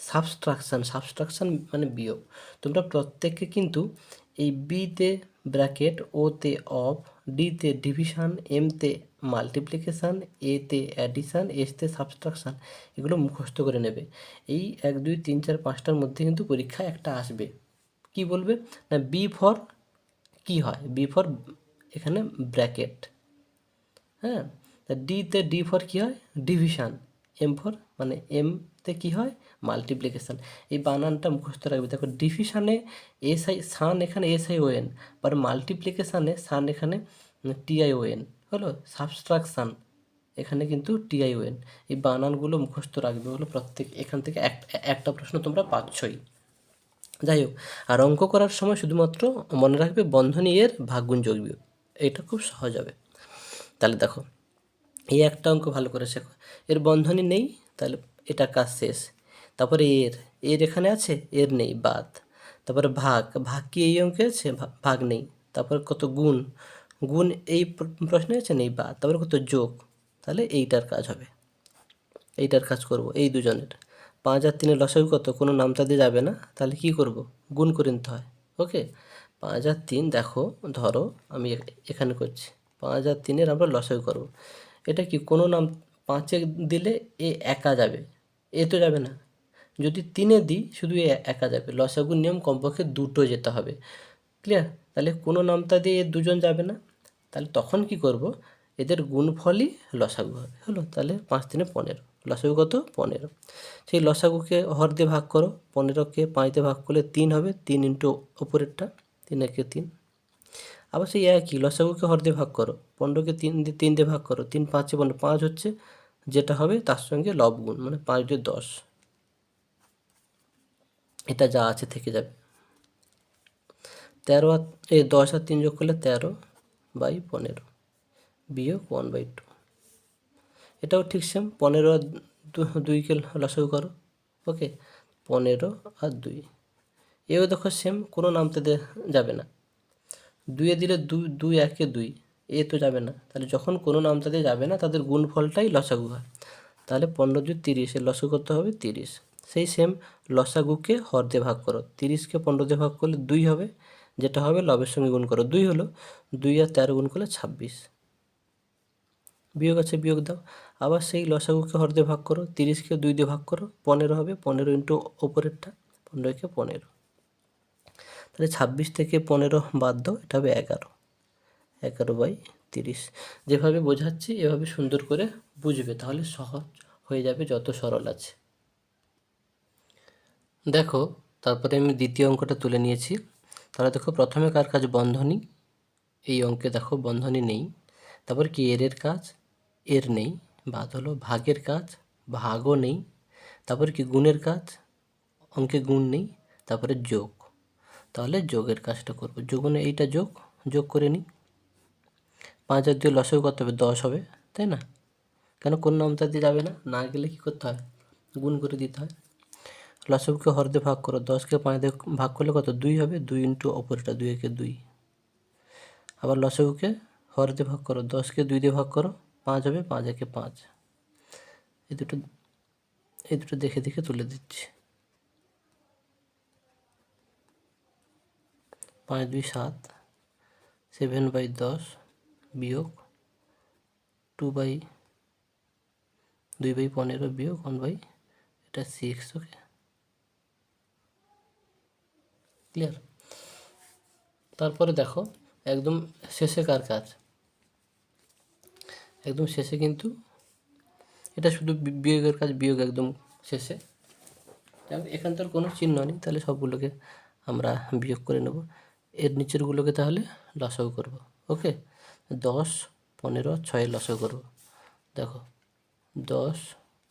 সাবস্ট্রাকশান, সাবস্ট্রাকশান মানে বিয়োগ। তোমরা প্রত্যেককে কিন্তু এই বিতে ব্র্যাকেট, ওতে অফ, ডিতে ডিভিশন, এমতে মাল্টিপ্লিকেশান, এতে অ্যাডিশান, এসতে সাবস্ট্রাকশান, এগুলো মুখস্থ করে নেবে। এই 1 2 3 4 5টার মধ্যে কিন্তু পরীক্ষায় একটা আসবে। কি বলবে না? বি ফর কি হয়? বি ফর এখানে ব্র্যাকেট, হ্যাঁ। তা ডিতে ডি ফর কী হয়? ডিভিশন। এম ফর মানে এমতে কী হয়? মাল্টিপ্লিকেশান। এই বানানটা মুখস্থ রাখবে। দেখো ডিভিশানে এসআই সান, এখানে SION, আর মাল্টিপ্লিকেশানে সান এখানে TION, হলো। সাবস্ট্রাকশান এখানে কিন্তু TION। এই বানানগুলো মুখস্থ রাখবে, হলো। প্রত্যেক এখান থেকে একটা প্রশ্ন তোমরা পাচ্ছই। যাই হোক, আর অঙ্ক করার সময় শুধুমাত্র মনে রাখবে বন্ধনী এর ভাগগুণ যোগ বিয়োগ, এটা খুব সহজ হবে। তাহলে দেখো এই একটা অঙ্ক ভালো করে শেখো, এর বন্ধনী নেই, তাহলে এটা কাজ শেষ। তারপরে এর এখানে আছে, এর নেই, বাদ। তারপরে ভাগ, ভাগ কি এই অঙ্কে আছে? ভাগ নেই। তারপরে কত? গুণ, গুণ এই প্রশ্নে আছে, নেই, বাদ। তারপরে কত? যোগ, তাহলে এইটার কাজ হবে, এইটার কাজ করব এই দুজনের। 5 আর 3-এর লসাগু কত? কোনো নামতা দিয়ে যাবে না, তাহলে কি করব? গুণ করে নিতে হয়, ওকে। 5 আর 3, দেখো ধরো আমি এখানে করছি, 5 আর 3-এর আমরা লসাগু করব। এটা কি কোনো নাম 5-এ দিলে এ একা যাবে, এ তো যাবে না। যদি 3-এ দিই শুধু এ একা যাবে। লসাগুর নিয়ম কমপক্ষে দুটো যেতে হবে। ক্লিয়ার? তাহলে কোনো নামতা দিয়ে এ দুজন যাবে না, তাহলে তখন কি করব, এদের গুণফলই লসাগু হবে। হলো? তাহলে 5-3 15, লসাগু কত? 15। সেই লসাগুকে হর দিয়ে ভাগ করো, 15কে 5 দিয়ে ভাগ করলে 3 হবে, 3 ইন্টু ওপরেরটা, 3 একে 3। আবার সেই একই লসাগুকে হর দিয়ে ভাগ করো, 15কে 3 দিয়ে ভাগ করো, 3 5 15, 5 হচ্ছে যেটা হবে তার সঙ্গে লব গুণ, মানে 5 দিয়ে 10, এটা যা আছে থেকে যাবে। 13 আর 10 আর 3 যোগ করলে 13/15 বিয়োগ 1/2। এটাও ঠিক সেম, 15 আর 2কে লসাগু করো। ওকে, 15 আর 2, এও দেখো সেম, কোনো নামতে যাবে না। 2-এ দিলে 2 একে 2, এ তো যাবে না। তাহলে যখন কোনো নামতাতে যাবে না তাদের গুণফলটাই লসাগু হয়। তাহলে 15 × 30, এর লসাগু করতে হবে 30। সেই সেম লসাগুকে হর দিয়ে ভাগ করো, 30কে 15 দিয়ে ভাগ করলে 2 হবে, যেটা হবে লবের সঙ্গে গুণ করো, 2 হলো, 2 আর 13 গুণ করলে 26। বিয়োগ আছে, বিয়োগ দাও। আবার সেই লসাগুকে হর দিয়ে ভাগ করো, 30কে 2 দিয়ে ভাগ করো, 15 হবে, 15 ইন্টু ওপরেরটা, 15কে 15। তাহলে 26 থেকে 15 বাদ দাও, এটা হবে 11, 11/30। যেভাবে বোঝাচ্ছি এভাবে সুন্দর করে বুঝবে, তাহলে সহজ হয়ে যাবে, যত সরল আছে। দেখো, তারপরে আমি দ্বিতীয় অঙ্কটা তুলে নিয়েছি। তাহলে দেখো, প্রথমে কার কাজ? বন্ধনী। এই অঙ্কে দেখো বন্ধনী নেই। তারপর কি? এর কাজ, এর নেই, বাদ হলো। ভাগের কাজ, ভাগও নেই। তারপর কি? গুণের কাজ, অঙ্কে গুণ নেই। তারপরে যোগ, তাহলে যোগের কাজটা করব। যোগনে এইটা যোগ করে নিই। 5 আর 2 লসাগু কত হবে? 10 হবে, তাই না? কেন? কোন নামতা দিয়ে যাবে না, না গেলে কী করতে হয়? গুণ করে দিতে হয়। লসাগুকে হর দিয়ে ভাগ করো, 10কে 5 দিয়ে ভাগ করলে কত? 2 হবে, 2 ইন্টু অপরটা, 2 একে 2। আবার লসাগুকে হর দিয়ে ভাগ করো, 10কে 2 দিয়ে ভাগ করো, 5 হবে, 5 একে 5। এই দুটো দেখে দেখে তুলে দিচ্ছি। 5 2 7, 7/10 বিয়োগ 2/15 বিয়োগ 1/6। ওকে, ক্লিয়ার? তারপরে দেখো, একদম শেষে কার কাজ? একদম শেষে কিন্তু এটা শুধু বিয়োগের কাজ, বিয়োগ একদম শেষে। এখান তো কোনো চিহ্ন নেই, তাহলে সবগুলোকে আমরা বিয়োগ করে নেব। এর নিচেরগুলোকে তাহলে লসাগু করব। ওকে, 10 15 6 লসাগু করব। দেখো, 10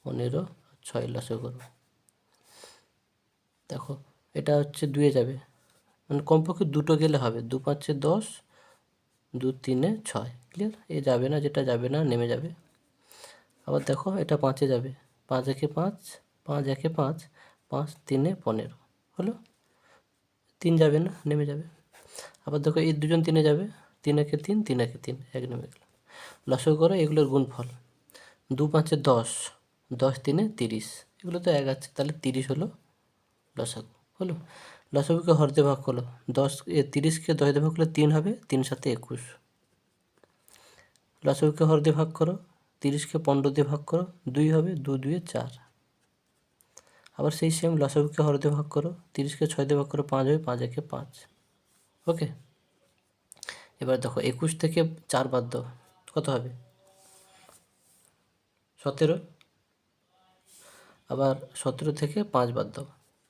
15 6 লসাগু করব। দেখো, এটা হচ্ছে 2-এ যাবে, মানে কমপক্ষে দুটো গেলে হবে। 2 5 10, 2 3 6। ক্লিয়ার? এ যাবে না, যেটা যাবে না নেমে যাবে। আবার দেখো, এটা 5-এ যাবে, 5 একে 5, 5 একে 5, 5 3 15 হলো। 3 যাবে না, নেমে যাবে। আবার দেখো, এই দুজন 3-এ যাবে, 3 একে 3, 3 একে 3, এক নেমে গেল। লসাগু করো এগুলোর গুণফল। 2 5 10, 10 3 30, এগুলো তো এক আছে, তাহলে 30 হলো লসাগু। হলো? লসাগুকে হর দিয়ে ভাগ করো, 30কে 10 দিয়ে ভাগ করলে 3 হবে, 3 7 21। লসাগুকে হর দিয়ে ভাগ করো, 30কে 15 দিয়ে ভাগ করো, 2 হবে, 2 2 4। আবার সেই সেম লসাগুকে হর দিয়ে ভাগ করো, 30কে 6 দিয়ে ভাগ করো, 5 হবে, 5 একে 5। ওকে, এবার দেখো, 21 থেকে 4 বাদ দাও, কত হবে? 17। আবার 17 থেকে 5 বাদ দাও,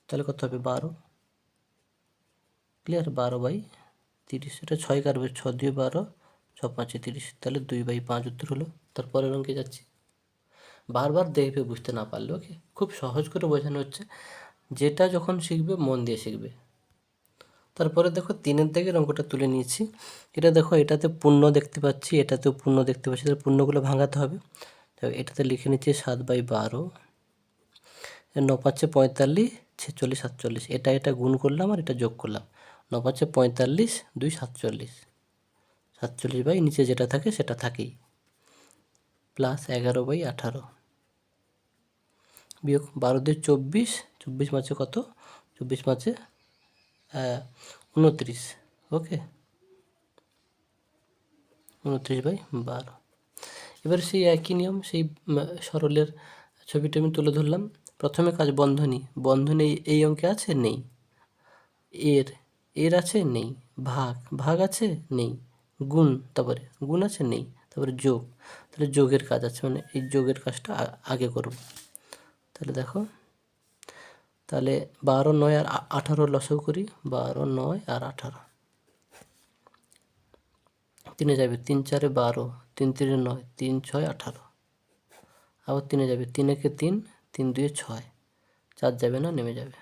তাহলে কত হবে? 12। ক্লিয়ার? 12/30। এটা 6 কাটবে, 6 2 12, 6 5 30, তাহলে 2/5 উত্তর হলো। তারপরের অঙ্কে যাচ্ছি। বারবার দেখবে, বুঝতে না পারলে। ওকে, খুব সহজ করে বোঝানো হচ্ছে, যেটা যখন শিখবে মন দিয়ে শিখবে। তারপরে দেখো, 3-এর দাগের অঙ্কটা তুলে নিয়েছি। এটা দেখো, এটাতে পূর্ণ দেখতে পাচ্ছি, এটাতেও পূর্ণ দেখতে পাচ্ছি, তাহলে পূর্ণগুলো ভাঙাতে হবে। এটাতে লিখে নিচ্ছি 7/12, 9 5 45, 46 47। এটা গুণ করলাম আর এটা যোগ করলাম। 9 5 45, 2 47, 47 নিচে যেটা থাকে সেটা থাকেই, প্লাস 11/18 বিয়োগ 12 2 24, 24 মাঝে কত? 24 মাঝে 29। ওকে, 29/12। এবার সেই একই নিয়ম, সেই সরলের ছবিটা আমি তুলে ধরলাম। প্রথমে কাজ বন্ধনী, বন্ধনী এই অঙ্কে আছে নেই, এর এর আছে নেই, ভাগ ভাগ আছে নেই, গুণ তারপরে গুণ আছে নেই, তারপরে যোগ, তাহলে যোগের কাজ আছে, মানে এই যোগের কাজটা আগে করব। তাহলে দেখো, তাহলে 12, 9 আর 18 লসাগু করি, 12, 9 আর 18, 3 যাবে 3 4 12, 3 3 9, 3 6 18, আবার 3 যাবে 3 1 3, 3 2 6, 4 যাবে না, নেমে যাবে,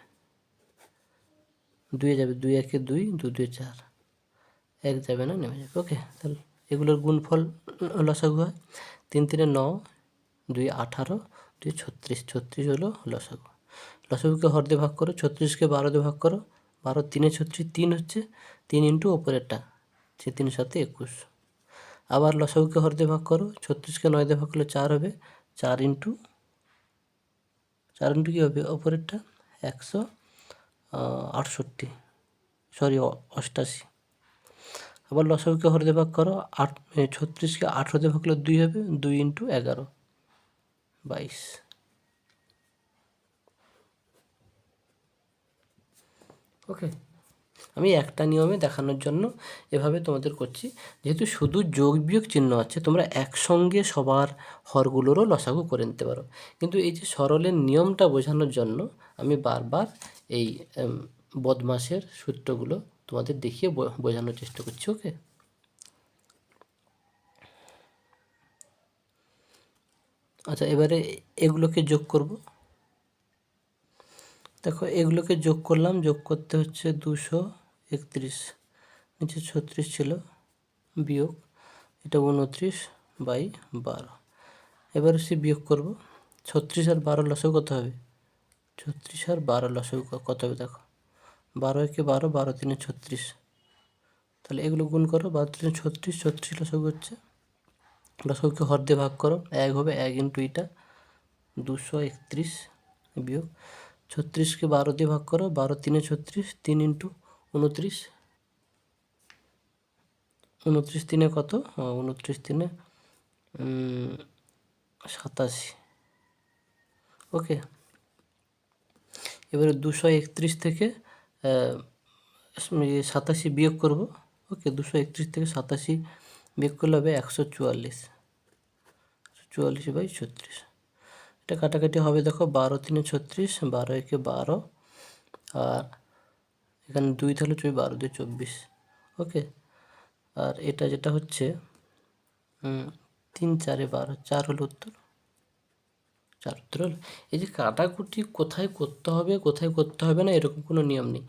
2 যাবে 2 1 2, 2 2 4, 1 যাবে না, নেমে যাবে। ওকে, তাহলে এগুলোর গুণফল লসাগু হয় 3 3 9, 2 18, 2 36, 36 হলো লসাগু। লসাগুকে হর দিয়ে ভাগ করো, 36কে 12 দিয়ে ভাগ করো, 12 3 36, 3 হচ্ছে, 3 ইন্টু ওপরেরটা, সে 3 7 21। আবার লসাগুকে হর দিয়ে ভাগ করো, 36কে 9 দিয়ে ভাগ করলে 4 হবে, 4 ইন্টু কী হবে ওপরেরটা, 168, সরি 88। আবার লসাগুকে হর দিয়ে ভাগ করো, 36কে 18 দিয়ে ভাগ করলে 2 হবে, 2 ইন্টু 11, 22। ওকে, আমি একটা নিয়মে দেখানোর জন্য এভাবে তোমাদের করছি। যেহেতু শুধু যোগ বিয়োগ চিহ্ন আছে, তোমরা একসঙ্গে সবার হরগুলোরও লসাগু করে নিতে পারো, কিন্তু এই যে সরলের নিয়মটা বোঝানোর জন্য আমি বারবার এই বদমাশের সূত্রগুলো তোমাদের দেখিয়ে বোঝানোর চেষ্টা করছি। ওকে, আচ্ছা, এবারে এগুলোকে যোগ করব। দেখো, এগুলোকে যোগ করলাম, যোগ করতে হচ্ছে 231, নিচে 36 ছিল, বিয়োগ এটা 29/12। এবার সে বিয়োগ করব, 36 আর 12 লসাগু কত হবে, 36 আর 12 লসাগু কত হবে দেখো, 12 একে 12, 12 3 36, তাহলে এগুলো গুণ করো, 12 3 36, 36 লসাগু হচ্ছে। লসাগুকে হর দিয়ে ভাগ করো, 1 হবে, 1 ইন্টু এটা 231, বিয়োগ 36কে 12 দিয়ে ভাগ করো, 12 3 36, 3 ইন্টু 29, 29 3 কত, 29 3 87। ওকে, এবারে 231 থেকে 87 বিয়োগ করব। ওকে, 231 থেকে 87 বিয়োগ করলে হবে 144, 44/36। এটা কাটাকাটি হবে, দেখো 12 3 36, 12 একে 12, আর এখানে 2 তাহলে 12 2 24। ওকে, আর এটা যেটা হচ্ছে 3 4 12, 4 হলো উত্তর, 4 উত্তর হলো। এই যে কাটাকুটি কোথায় করতে হবে কোথায় করতে হবে না, এরকম কোনো নিয়ম নেই।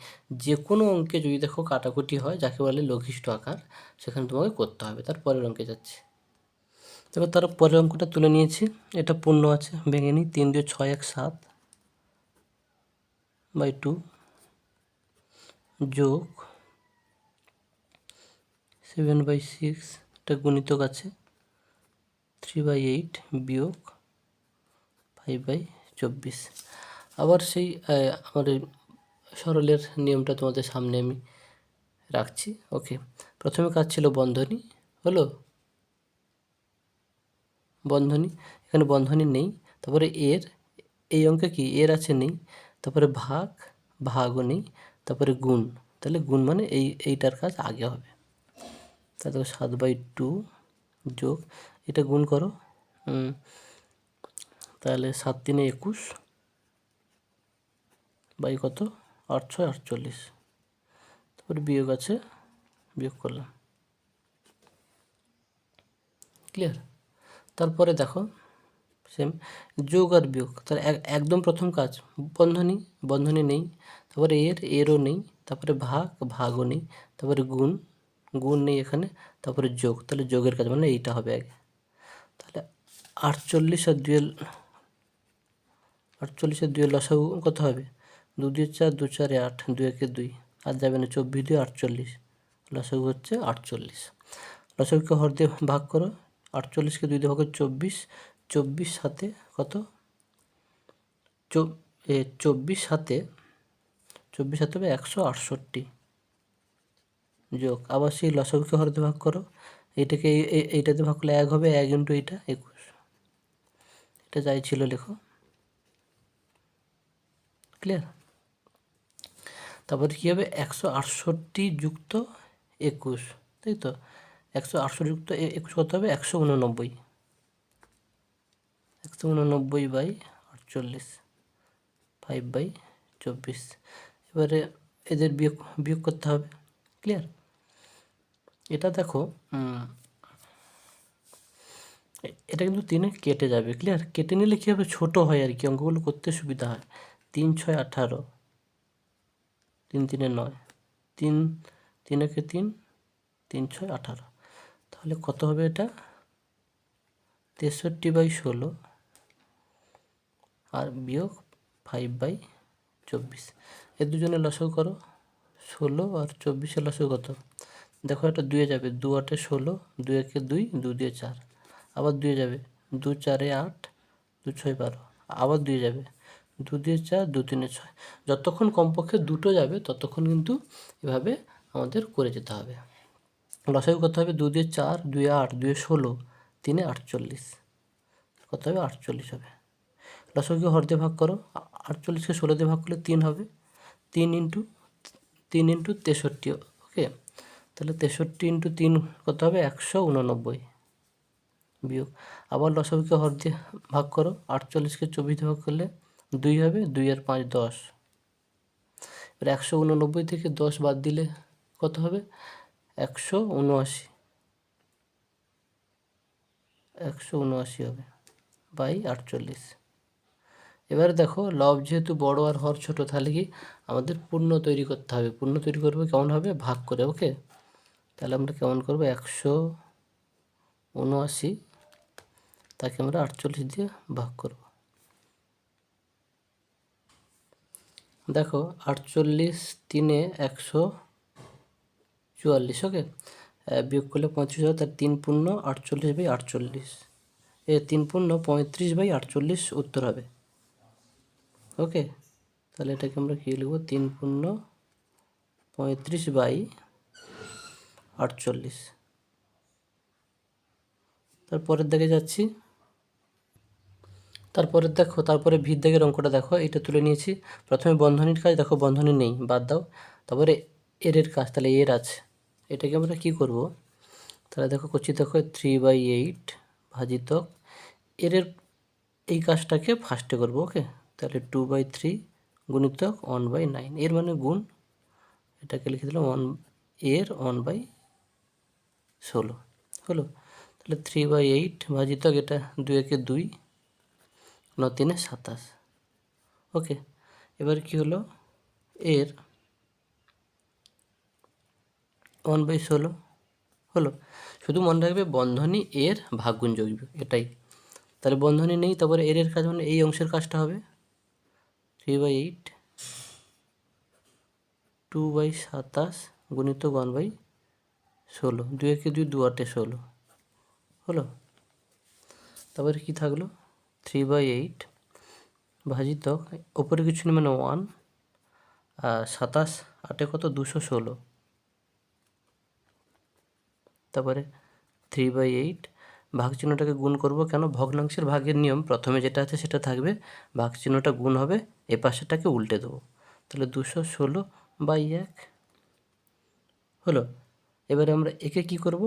যে কোনো অঙ্কে যদি দেখো কাটাকুটি হয়, যাকে বলে লঘিষ্ঠ আকার, সেখানে তোমাকে করতে হবে। তার পরের অঙ্কে যাচ্ছে। এবার তার পরের অঙ্কটা তুলে নিয়েছি, এটা পূর্ণ আছে, ভেঙে নিই। 3 2 6 1 7/2 যোগ 7/6, এটা গুণিতক আছে, 3/8 বিয়োগ 5/24। আবার সেই আমাদের সরলের নিয়মটা তোমাদের সামনে আমি রাখছি। ওকে, প্রথমে কাজ ছিল বন্ধনী, হলো বন্ধনী, এখানে বন্ধনী নেই, তারপরে এর, এই অঙ্কে কি এর আছে নেই, তারপরে ভাগ ভাগও নেই, তারপরে গুণ, তাহলে গুণ মানে এইটার কাজ আগে হবে। তাহলে 7/2 যোগ, এটা গুণ করো, তাহলে 7 3 21 বাই কত, 8 6 48, তারপরে বিয়োগ আছে, বিয়োগ করলাম। ক্লিয়ার? তারপরে দেখো সেম যোগ আর বিয়োগ, তাহলে একদম প্রথম কাজ বন্ধনী, বন্ধনী নেই, তারপরে এরও নেই, তারপরে ভাগ ভাগও নেই, তারপরে গুণ গুণ নেই এখানে, তারপরে যোগ, তাহলে যোগের কাজ মানে এইটা হবে আগে। তাহলে 48 আর 2 লসাগু কত হবে, 2 2 4, 2 4 8, 2 1 2, আর যাবে না, 24 2 48, লসাগু হচ্ছে 48। লসাগুকে হর দিয়ে ভাগ করো, 48কে 2 দিয়ে ভাগ করো 24, 24 সাথে কত, 24 সাথে হবে 168, যোগ, আবার সেই লসাগুকে হর দিয়ে ভাগ করো, এইটাকে এইটাতে ভাগ করলে 1 হবে, 1 ইন্টু এইটা 21, এটা যাই ছিল লেখো। ক্লিয়ার? তারপরে কী হবে 168 যুক্ত 21, তাই তো 168 যুক্ত 21 কত হবে 189, 189/48, 5/24। এবারে এদের বিয়োগ করতে হবে। ক্লিয়ার? এটা দেখো এটা কিন্তু 3 কেটে যাবে। ক্লিয়ার? কেটে নিলে কী হবে ছোটো হয় আর কি, অঙ্কগুলো করতে সুবিধা হয়। 3 6 18, 3 3 9, 3 3 1 3, 3 6 18, তাহলে কত হবে এটা 63/16 আর বিয়োগ 5/24। এর দুজনে লসাগু করো, 16 আর 24 লসাগু কত? দেখো এটা 2 যাবে, 2 8 16, 2 1 2, 2 2 4, আবার 2 যাবে, 2 4 8, 2 6 12, আবার 2 যাবে, 2 2 4, 2 3 6। যতক্ষণ কমপক্ষে দুটো যাবে ততক্ষণ কিন্তু এভাবে আমাদের করে যেতে হবে। লসাগু কত হবে 2 2 4, 2 8, 2 16, 3 48, কত হবে 48 হবে। লসাগুকে হর দিয়ে ভাগ করো, 48কে 16 দিয়ে ভাগ করলে 3 হবে, 3 ইন্টু 63, ওকে। তাহলে 63 ইন্টু 3 কত হবে 189 বিয়োগ, আবার লসাগুকে হর দিয়ে ভাগ করো, 48কে 24 দিয়ে ভাগ করলে 2 হবে, 2 আর 5 10। এবার 189 থেকে 10 বাদ দিলে কত হবে 179, 179 হবে বাই 48। এবারে দেখো লব যেহেতু বড় আর হর ছোট, তাহলে কি আমাদের পূর্ণ তৈরি করতে হবে। পূর্ণ তৈরি করবো কেমন হবে ভাগ করে, ওকে। তাহলে আমরা কেমন করবো 179 তাকে আমরা 48 দিয়ে ভাগ করব। দেখো 48 3 144, ওকে। বিয়োগ করলে 35 হবে, তার 3 পূর্ণ 48/48, 3 পূর্ণ 35/48 উত্তর হবে, ওকে। তাহলে এটাকে আমরা কী লিখব 3 পূর্ণ 35/48। তারপরের দিকে যাচ্ছি। তারপরে ভিত দাগের অঙ্কটা দেখো, এটা তুলে নিয়েছি। প্রথমে বন্ধনীর কাজ, দেখো বন্ধনী নেই, বাদ দাও। তারপরে এর কাজ, তাহলে এর আছে, এটাকে আমরা কি করব, তাহলে দেখো করছি, দেখো 3/8 ভাজিতক এর এই কাজটাকে ফার্স্টে করব, ওকে। তাহলে 2/3 গুণিতক 1/9, এর মানে গুণ, এটাকে লিখে দিলাম 1/16 হলো। তাহলে 3/8 ভাজিতক এটা 2 1 2, 9 3 27, ওকে। এবার কি হলো এর 1/16 হলো। শুধু মনে রাখবে বন্ধনী এর ভাগগুণ যোগবে, এটাই। তাহলে বন্ধনী নেই, তারপরে এর কাজ মানে এই অংশের কাজটা হবে 3/8 2/27 গুণিতক 1/16, 2 1 2, 2 8 16 হলো। তারপরে কি থাকলো 3/8 ভাজিতক ওপরে কিছু নেই মানে 1, আর 27 8 কত 216, তারপরে 3/8 ভাগ চিহ্নটাকে গুণ করব, কেন ভগ্নাংশের ভাগের নিয়ম, প্রথমে যেটা আছে সেটা থাকবে, ভাগ চিহ্নটা গুণ হবে, এ পাশেটাকে উল্টে দেবো, তাহলে 216/1 হলো। এবারে আমরা একে কি করব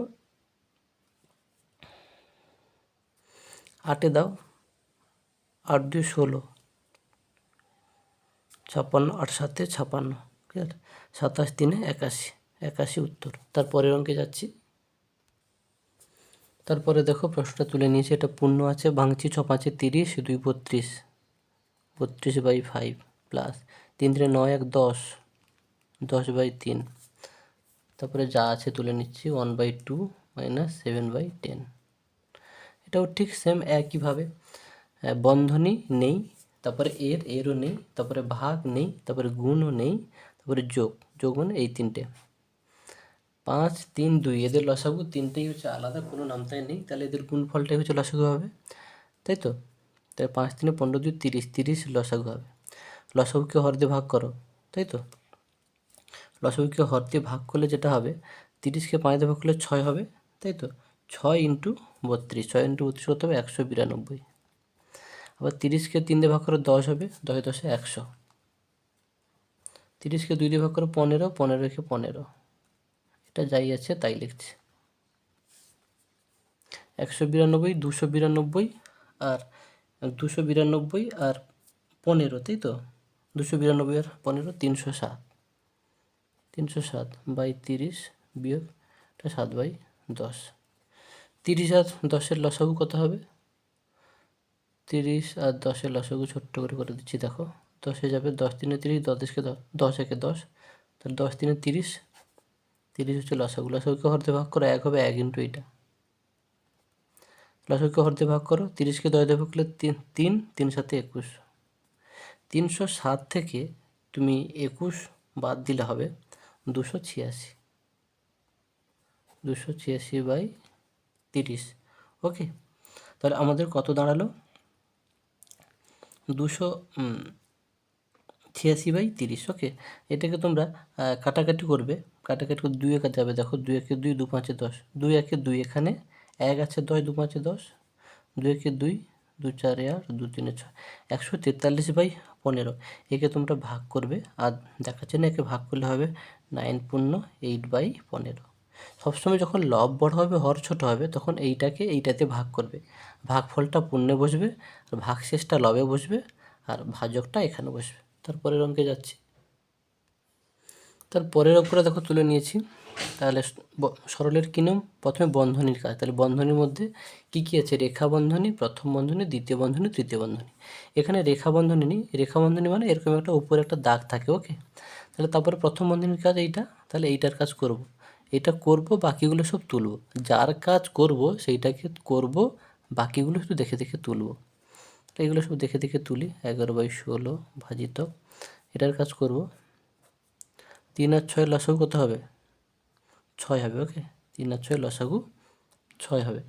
8 দাও, 8 2 16, 56, 8 7 56, ক্লিয়ার। 27 3 81, 81 উত্তর। তারপরের অঙ্কে যাচ্ছি। তারপরে দেখো প্রশ্নটা তুলে নিয়েছি, এটা পূর্ণ আছে, ভাঙছি 6 5 30, 2 32, 32/5 প্লাস 3 3 9 1 10, 10/3, তারপরে যা আছে তুলে নিচ্ছি 1/2 মাইনাস 7/10। এটাও ঠিক সেম একইভাবে, বন্ধনী নেই, তারপরে এরও নেই, তারপরে ভাগ নেই, তারপরে গুণও নেই, তারপরে যোগ মানে এই তিনটে 5 3 2, এদের লসাগু তিনটেই হচ্ছে আলাদা, কোনো নামতাই নেই, তাহলে এদের গুণফলটাই হচ্ছে লসাগু হবে, তাই তো। তাহলে 5 3 15 2 30, 30 লসাগু হবে। লসাগুকে হর দিয়ে ভাগ করো, তাই তো। লসাগুকে হর দিয়ে ভাগ করলে যেটা হবে 30কে 5 দিয়ে ভাগ করলে 6 হবে, তাই তো 6 × 32, 6 × 32 কত হবে 192। আবার 30কে 3 দিয়ে ভাগ করে 10 হবে, 10 10 100। 30কে 2 দিয়ে ভাগ করে 15, 15কে 15। এটা যাই আছে তাই লিখছে। 192, 292 আর 292 আর 15, তাই তো 292 আর 15 307। 307 বাই 30 বিয়োগ 7/10। 30 আর 10-এর লসাগু কত হবে? 30 আর 10-এর লসাগু ছোট্ট করে দিচ্ছি, দেখো 10-এ যাবে 10 3 30, 10 10 10 1 10, তাহলে 10 3 30, 30 হচ্ছে লসাগু। লসাগুকে হরতে ভাগ করো, 1 হবে 1 ইন্টু এইটা। লসাগুকে হরতে ভাগ করো, 30কে 10 দিয়ে ভাগ করলে 3 3 7 21। 307 থেকে তুমি 21 বাদ দিলে হবে 286। 286 বাই 30। ওকে, তাহলে আমাদের কত দাঁড়ালো? 286 বাই 30। ওকে, এটাকে তোমরা কাটাকাটি করবে, কাটাকাটি করে 2 একা যাবে, দেখো 2 একে 2, 2 5 10, 2 একে 2, এখানে 1 আছে 10, 2 5 10, 2 একে 2, 2 4 8, 2 3 6, 143 বাই 15। একে তোমরা ভাগ করবে, আর দেখাচ্ছে না একে ভাগ করলে হবে 9.8/15। সবসময় যখন লব বড় হবে হর ছোট হবে তখন এইটাকে এইটাতে ভাগ করবে, ভাগফলটা পূর্ণে বসবে আর ভাগশেষটা লবে বসবে আর ভাজকটা এখানে বসবে। তারপরের অঙ্কে যাচ্ছি। তারপরের অঙ্কটা দেখো তুলে নিয়েছি। তাহলে সরলের কি নিয়ম? প্রথমে বন্ধনীর কাজ। তাহলে বন্ধনীর মধ্যে কি কি আছে? রেখা বন্ধনী, প্রথম বন্ধনী, দ্বিতীয় বন্ধনী, তৃতীয় বন্ধনী। এখানে রেখা বন্ধনী নেই। রেখা বন্ধনী মানে এরকম একটা উপরে একটা দাগ থাকে। ওকে, তাহলে তারপরে প্রথম বন্ধনীর কাজ এইটা, তাহলে এইটার কাজ করব, এটা করব, বাকিগুলো সব তুলব। যার কাজ করব সেইটাকে করব, বাকিগুলো শুধু দেখে দেখে তুলব। এগুলো সব দেখে দেখে তুলি। 11/16 ভাজিত, এটার কাজ করব। 3 আর 6 লসাগু কত হবে? 6 হবে। ওকে, 3 আর 6 লসাগু 6 হবে।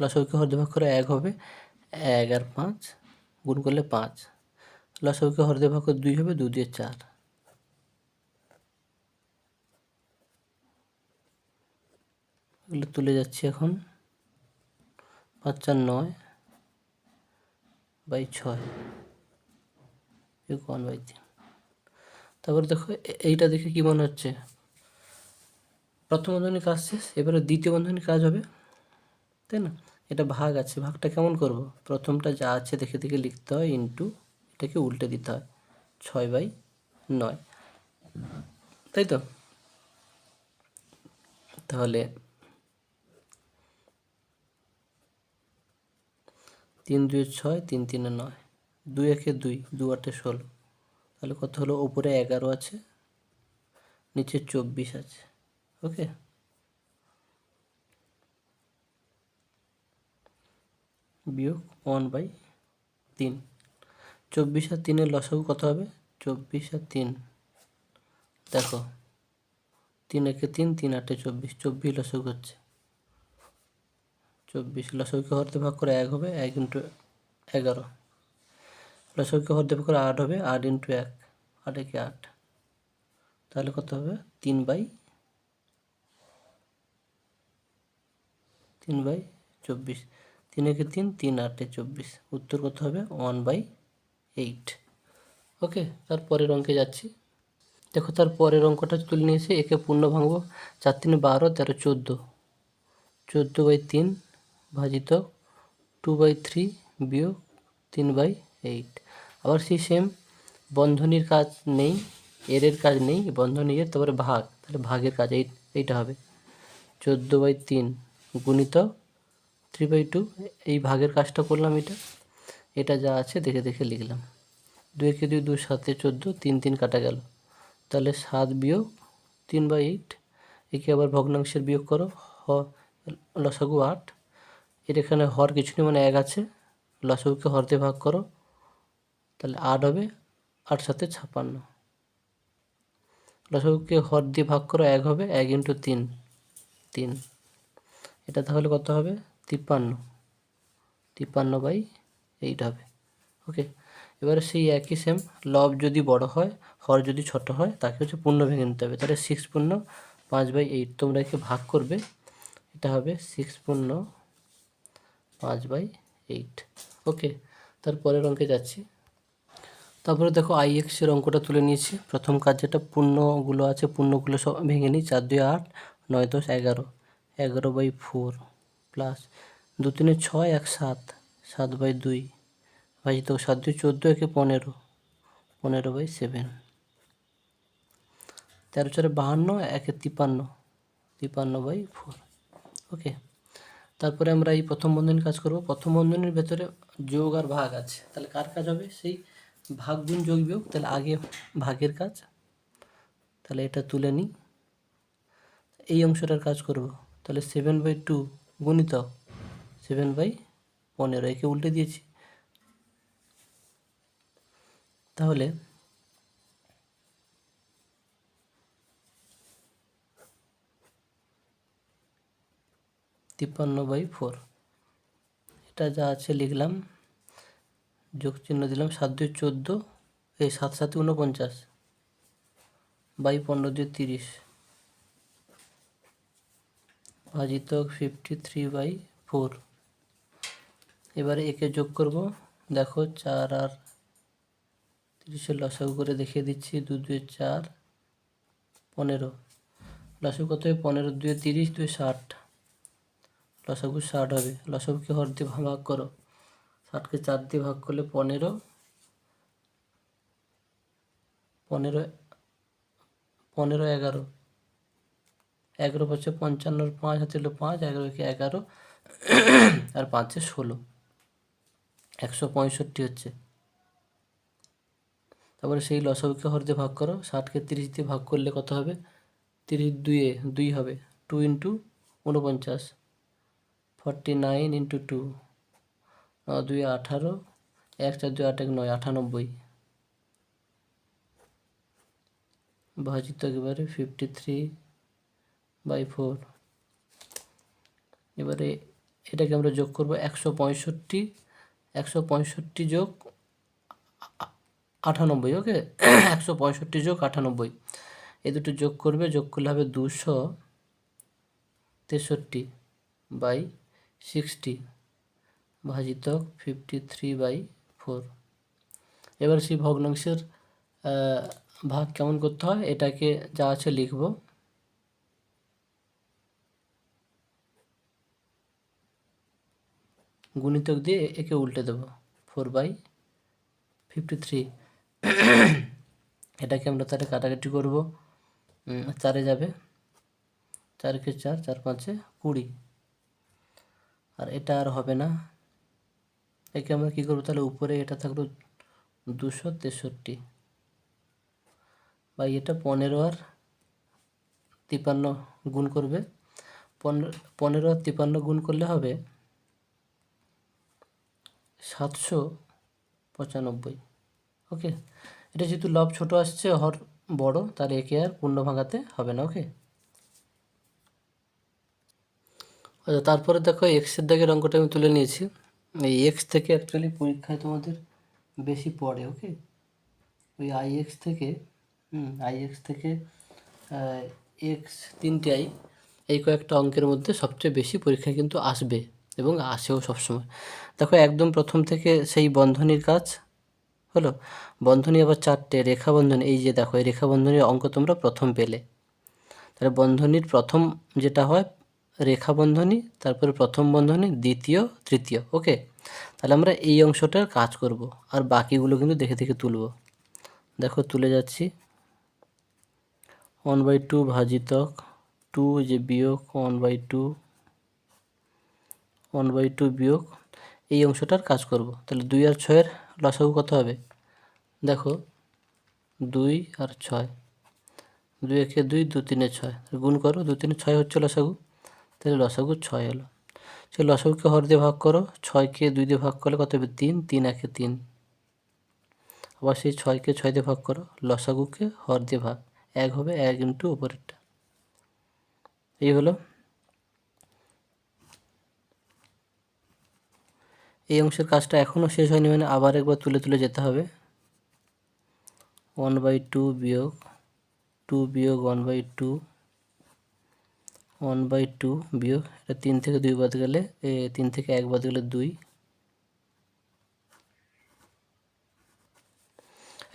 লসাগুকে হর দিয়ে ভাগ করে 1 হবে, 1 আর 5 গুণ করলে 5। লসাগুকে হর দিয়ে ভাগ করে 2 হবে, 2 দিয়ে 4। এগুলো তুলে যাচ্ছি এখন। 5 4 9/6 1/3। তারপরে দেখো এইটা দেখে কি মনে হচ্ছে? প্রথম বন্ধনীর কাজ শেষ, এবারে দ্বিতীয় বন্ধনীর কাজ হবে, তাই না? এটা ভাগ আছে, ভাগটা কেমন করব? প্রথমটা যা আছে দেখে দেখে লিখতে হয়, ইন্টু এটাকে উল্টে দিতে হয়, 6/9, তাই তো? তাহলে 3 2 6, 3 3 9, 2 1 2, 2 8 16। তাহলে কত হলো? উপরে 11 আছে, নিচে 24 আছে। ওকে, বিয়োগ 1/3। 24 আর 3-এর লসাগু কত হবে? 24 আর 3, দেখো 3 1 3, 3 8 24, 24 লসাগু হচ্ছে 24। লসাগুকে হরতে ভাগ করে 1 হবে, 1 ইন্টু 11। লসাগুকে হরতে ভাগ করে 8 হবে, 8 ইন্টু 1, 8 একে 8। তাহলে কত হবে? 3/24। 3 একে 3, 3 8 24। উত্তর কত হবে? 1/8। ওকে, তারপরের অঙ্কে যাচ্ছি। দেখো তার পরের অঙ্কটা তুলে নিয়েছি। একে পূর্ণ ভাঙবো, 4 3 12, 13 14, 14/3 ভাজিত 2/3 বিয়োগ 3/8। আবার সেই সেম, বন্ধনীর কাজ নেই, এর কাজ নেই, বন্ধনী এর, তারপরে ভাগ, তাহলে ভাগের কাজ এইটা হবে 14/3 গুণিত 3/2। এই ভাগের কাজটা করলাম, এটা যা আছে দেখে দেখে লিখলাম। 2 একে 2, 2 7 14, 3 3 কাটা গেল, তাহলে 7 বিয়োগ 3/8। একে আবার ভগ্নাংশের বিয়োগ করো, লসাগু 8। এর এখানে হর কিছু নেই, মানে 1 আছে, লসাগুকে হর দিয়ে ভাগ করো, তাহলে 8 হবে, 8 7 56। লসাগুকে হর দিয়ে ভাগ করো, 1 হবে, 1 ইন্টু 3, 3। এটা তাহলে কত হবে? 53। 53/8 হবে। ওকে, এবারে সেই একই সেম, লব যদি বড় হয়, হর যদি ছোট হয়, তাকে হচ্ছে পূর্ণ ভেঙে নিতে হবে। তাহলে 6 পূর্ণ 5/8, তোমরা একে ভাগ করবে, এটা হবে 6 পূর্ণ 5/8। ওকে, তারপরের অঙ্কে যাচ্ছি। তারপরে দেখো IX এর অঙ্কটা তুলে নিয়েছি। প্রথম কাজ যেটা পূর্ণগুলো আছে, পূর্ণগুলো সব ভেঙে নিই। 4 2 8, 9 10 11, 11/4 প্লাস 2 3 6, 1 7, 7/2 ভাজিত 7 2 14, একে 15, 15/7, 13 4 52, একে 53, 53/4। ওকে, তারপরে আমরা এই প্রথম বন্ধনীর কাজ করব। প্রথম বন্ধনীর ভেতরে যোগ আর ভাগ আছে, তাহলে কার কাজ হবে? সেই ভাগ গুণ যোগ বিয়োগ। তাহলে আগে ভাগের কাজ, তাহলে এটা তুলে নিই। এই অংশটার কাজ করব, তাহলে 7/2 গুণিতক 7/15, একে উল্টে দিয়েছি। তাহলে 53/4, এটা যা আছে লিখলাম, যোগ চিহ্ন দিলাম। 7 2 14, এই 7 7 49, বাই 15 2 30, ভাজিতক 53/4। এবারে একে যোগ করব, দেখো 4 আর 30 লসাগু করে দেখিয়ে দিচ্ছি। 2 2 4, 15, লসাগু কত হবে? 15 2 30, 2 60, লসাগু 60 হবে। লসাগুকে হর দিয়ে ভাগ করো, 60কে 4 দিয়ে ভাগ করলে 15, 15 15 11, 11 5 55, 5 হাতে হলো 5, 11 কে 11 আর 5 16, 165 হচ্ছে। তারপরে সেই লসাগুকে হর দিয়ে ভাগ করো, 60কে 30 দিয়ে ভাগ করলে কত হবে? 30 2 হবে, 2 × 49, 49 × 2, 2 18, 1 4 2 8 1 9, 98, ভাজিত একেবারে 53/4। এবারে এটাকে আমরা যোগ করব, 165 যোগ 98। ওকে, 165 যোগ 98, এই দুটো যোগ করবে, যোগ করলে হবে 263/60, ভাজিতক 53/4। এবার সেই ভগ্নাংশের ভাগ কেমন করতে হয়, এটাকে যা আছে লিখব। গুণিতক দিয়ে একে উল্টে দেব, 4/53। এটাকে আমরা তাহলে কাটাকাটি করব, 4-এ যাবে, 4-কে 4, 4 5 20, আর এটা আর হবে না। একে আমরা কী করবো? তাহলে উপরে এটা থাকলো 263, বা এটা 15 আর 53 গুণ করবে। 15 আর 53 গুণ করলে হবে 795। ওকে, এটা যেহেতু লব ছোট আসছে, হর বড়, তার একে আর পূর্ণ ভাঙাতে হবে না। ওকে, আচ্ছা, তারপরে দেখো এক্সের দাগের অঙ্কটা আমি তুলে নিয়েছি। এই এক্স থেকে অ্যাকচুয়ালি পরীক্ষায় তোমাদের বেশি পড়ে। ওকে, ওই IX থেকে এক্স 3টাই এই কয়েকটা অঙ্কের মধ্যে সবচেয়ে বেশি পরীক্ষায় কিন্তু আসবে, এবং আসেও সবসময়। দেখো একদম প্রথম থেকে সেই বন্ধনীর কাজ হলো, বন্ধনী আবার 4টে, রেখা বন্ধনী, এই যে দেখো এই রেখা বন্ধনীর অঙ্ক তোমরা প্রথম পেলে। তাহলে বন্ধনীর প্রথম যেটা হয় রেখা বন্ধনী, তারপরে প্রথম বন্ধনী, দ্বিতীয়, তৃতীয়। ওকে, তাহলে আমরা এই অংশটার কাজ করব, আর বাকিগুলো কিন্তু দেখে দেখে তুলব। দেখো তুলে যাচ্ছি। 1/2 ভাজিতক 2, যে বিয়োগ 1/2, 1/2 বিয়োগ, এই অংশটার কাজ করব। তাহলে 2 আর 6-এর লসাগু কত হবে? দেখো 2 আর 6, 2 একে 2, 2 3 6, গুণ করো, 2 3 6 হচ্ছে লসাগু, তাহলে লসাগু 6 হলো। সেই লসাগুকে হর দিয়ে ভাগ করো, 6কে 2 দিয়ে ভাগ করলে কত হবে? 3, 3 একে 3, আবার সেই 6কে 6 দিয়ে ভাগ করো, লসাগুকে হর দিয়ে ভাগ, 1 হবে, 1 × উপরেরটা। এই হলো। এই অংশের কাজটা এখনও শেষ হয়নি, মানে আবার একবার তুলে তুলে যেতে হবে। 1/2 বিয়োগ 2 বিয়োগ 1/2, 1/2 বিয়োগ, এটা 3 থেকে 2 বাদ গেলে 3 থেকে 1 বাদ গেলে 2।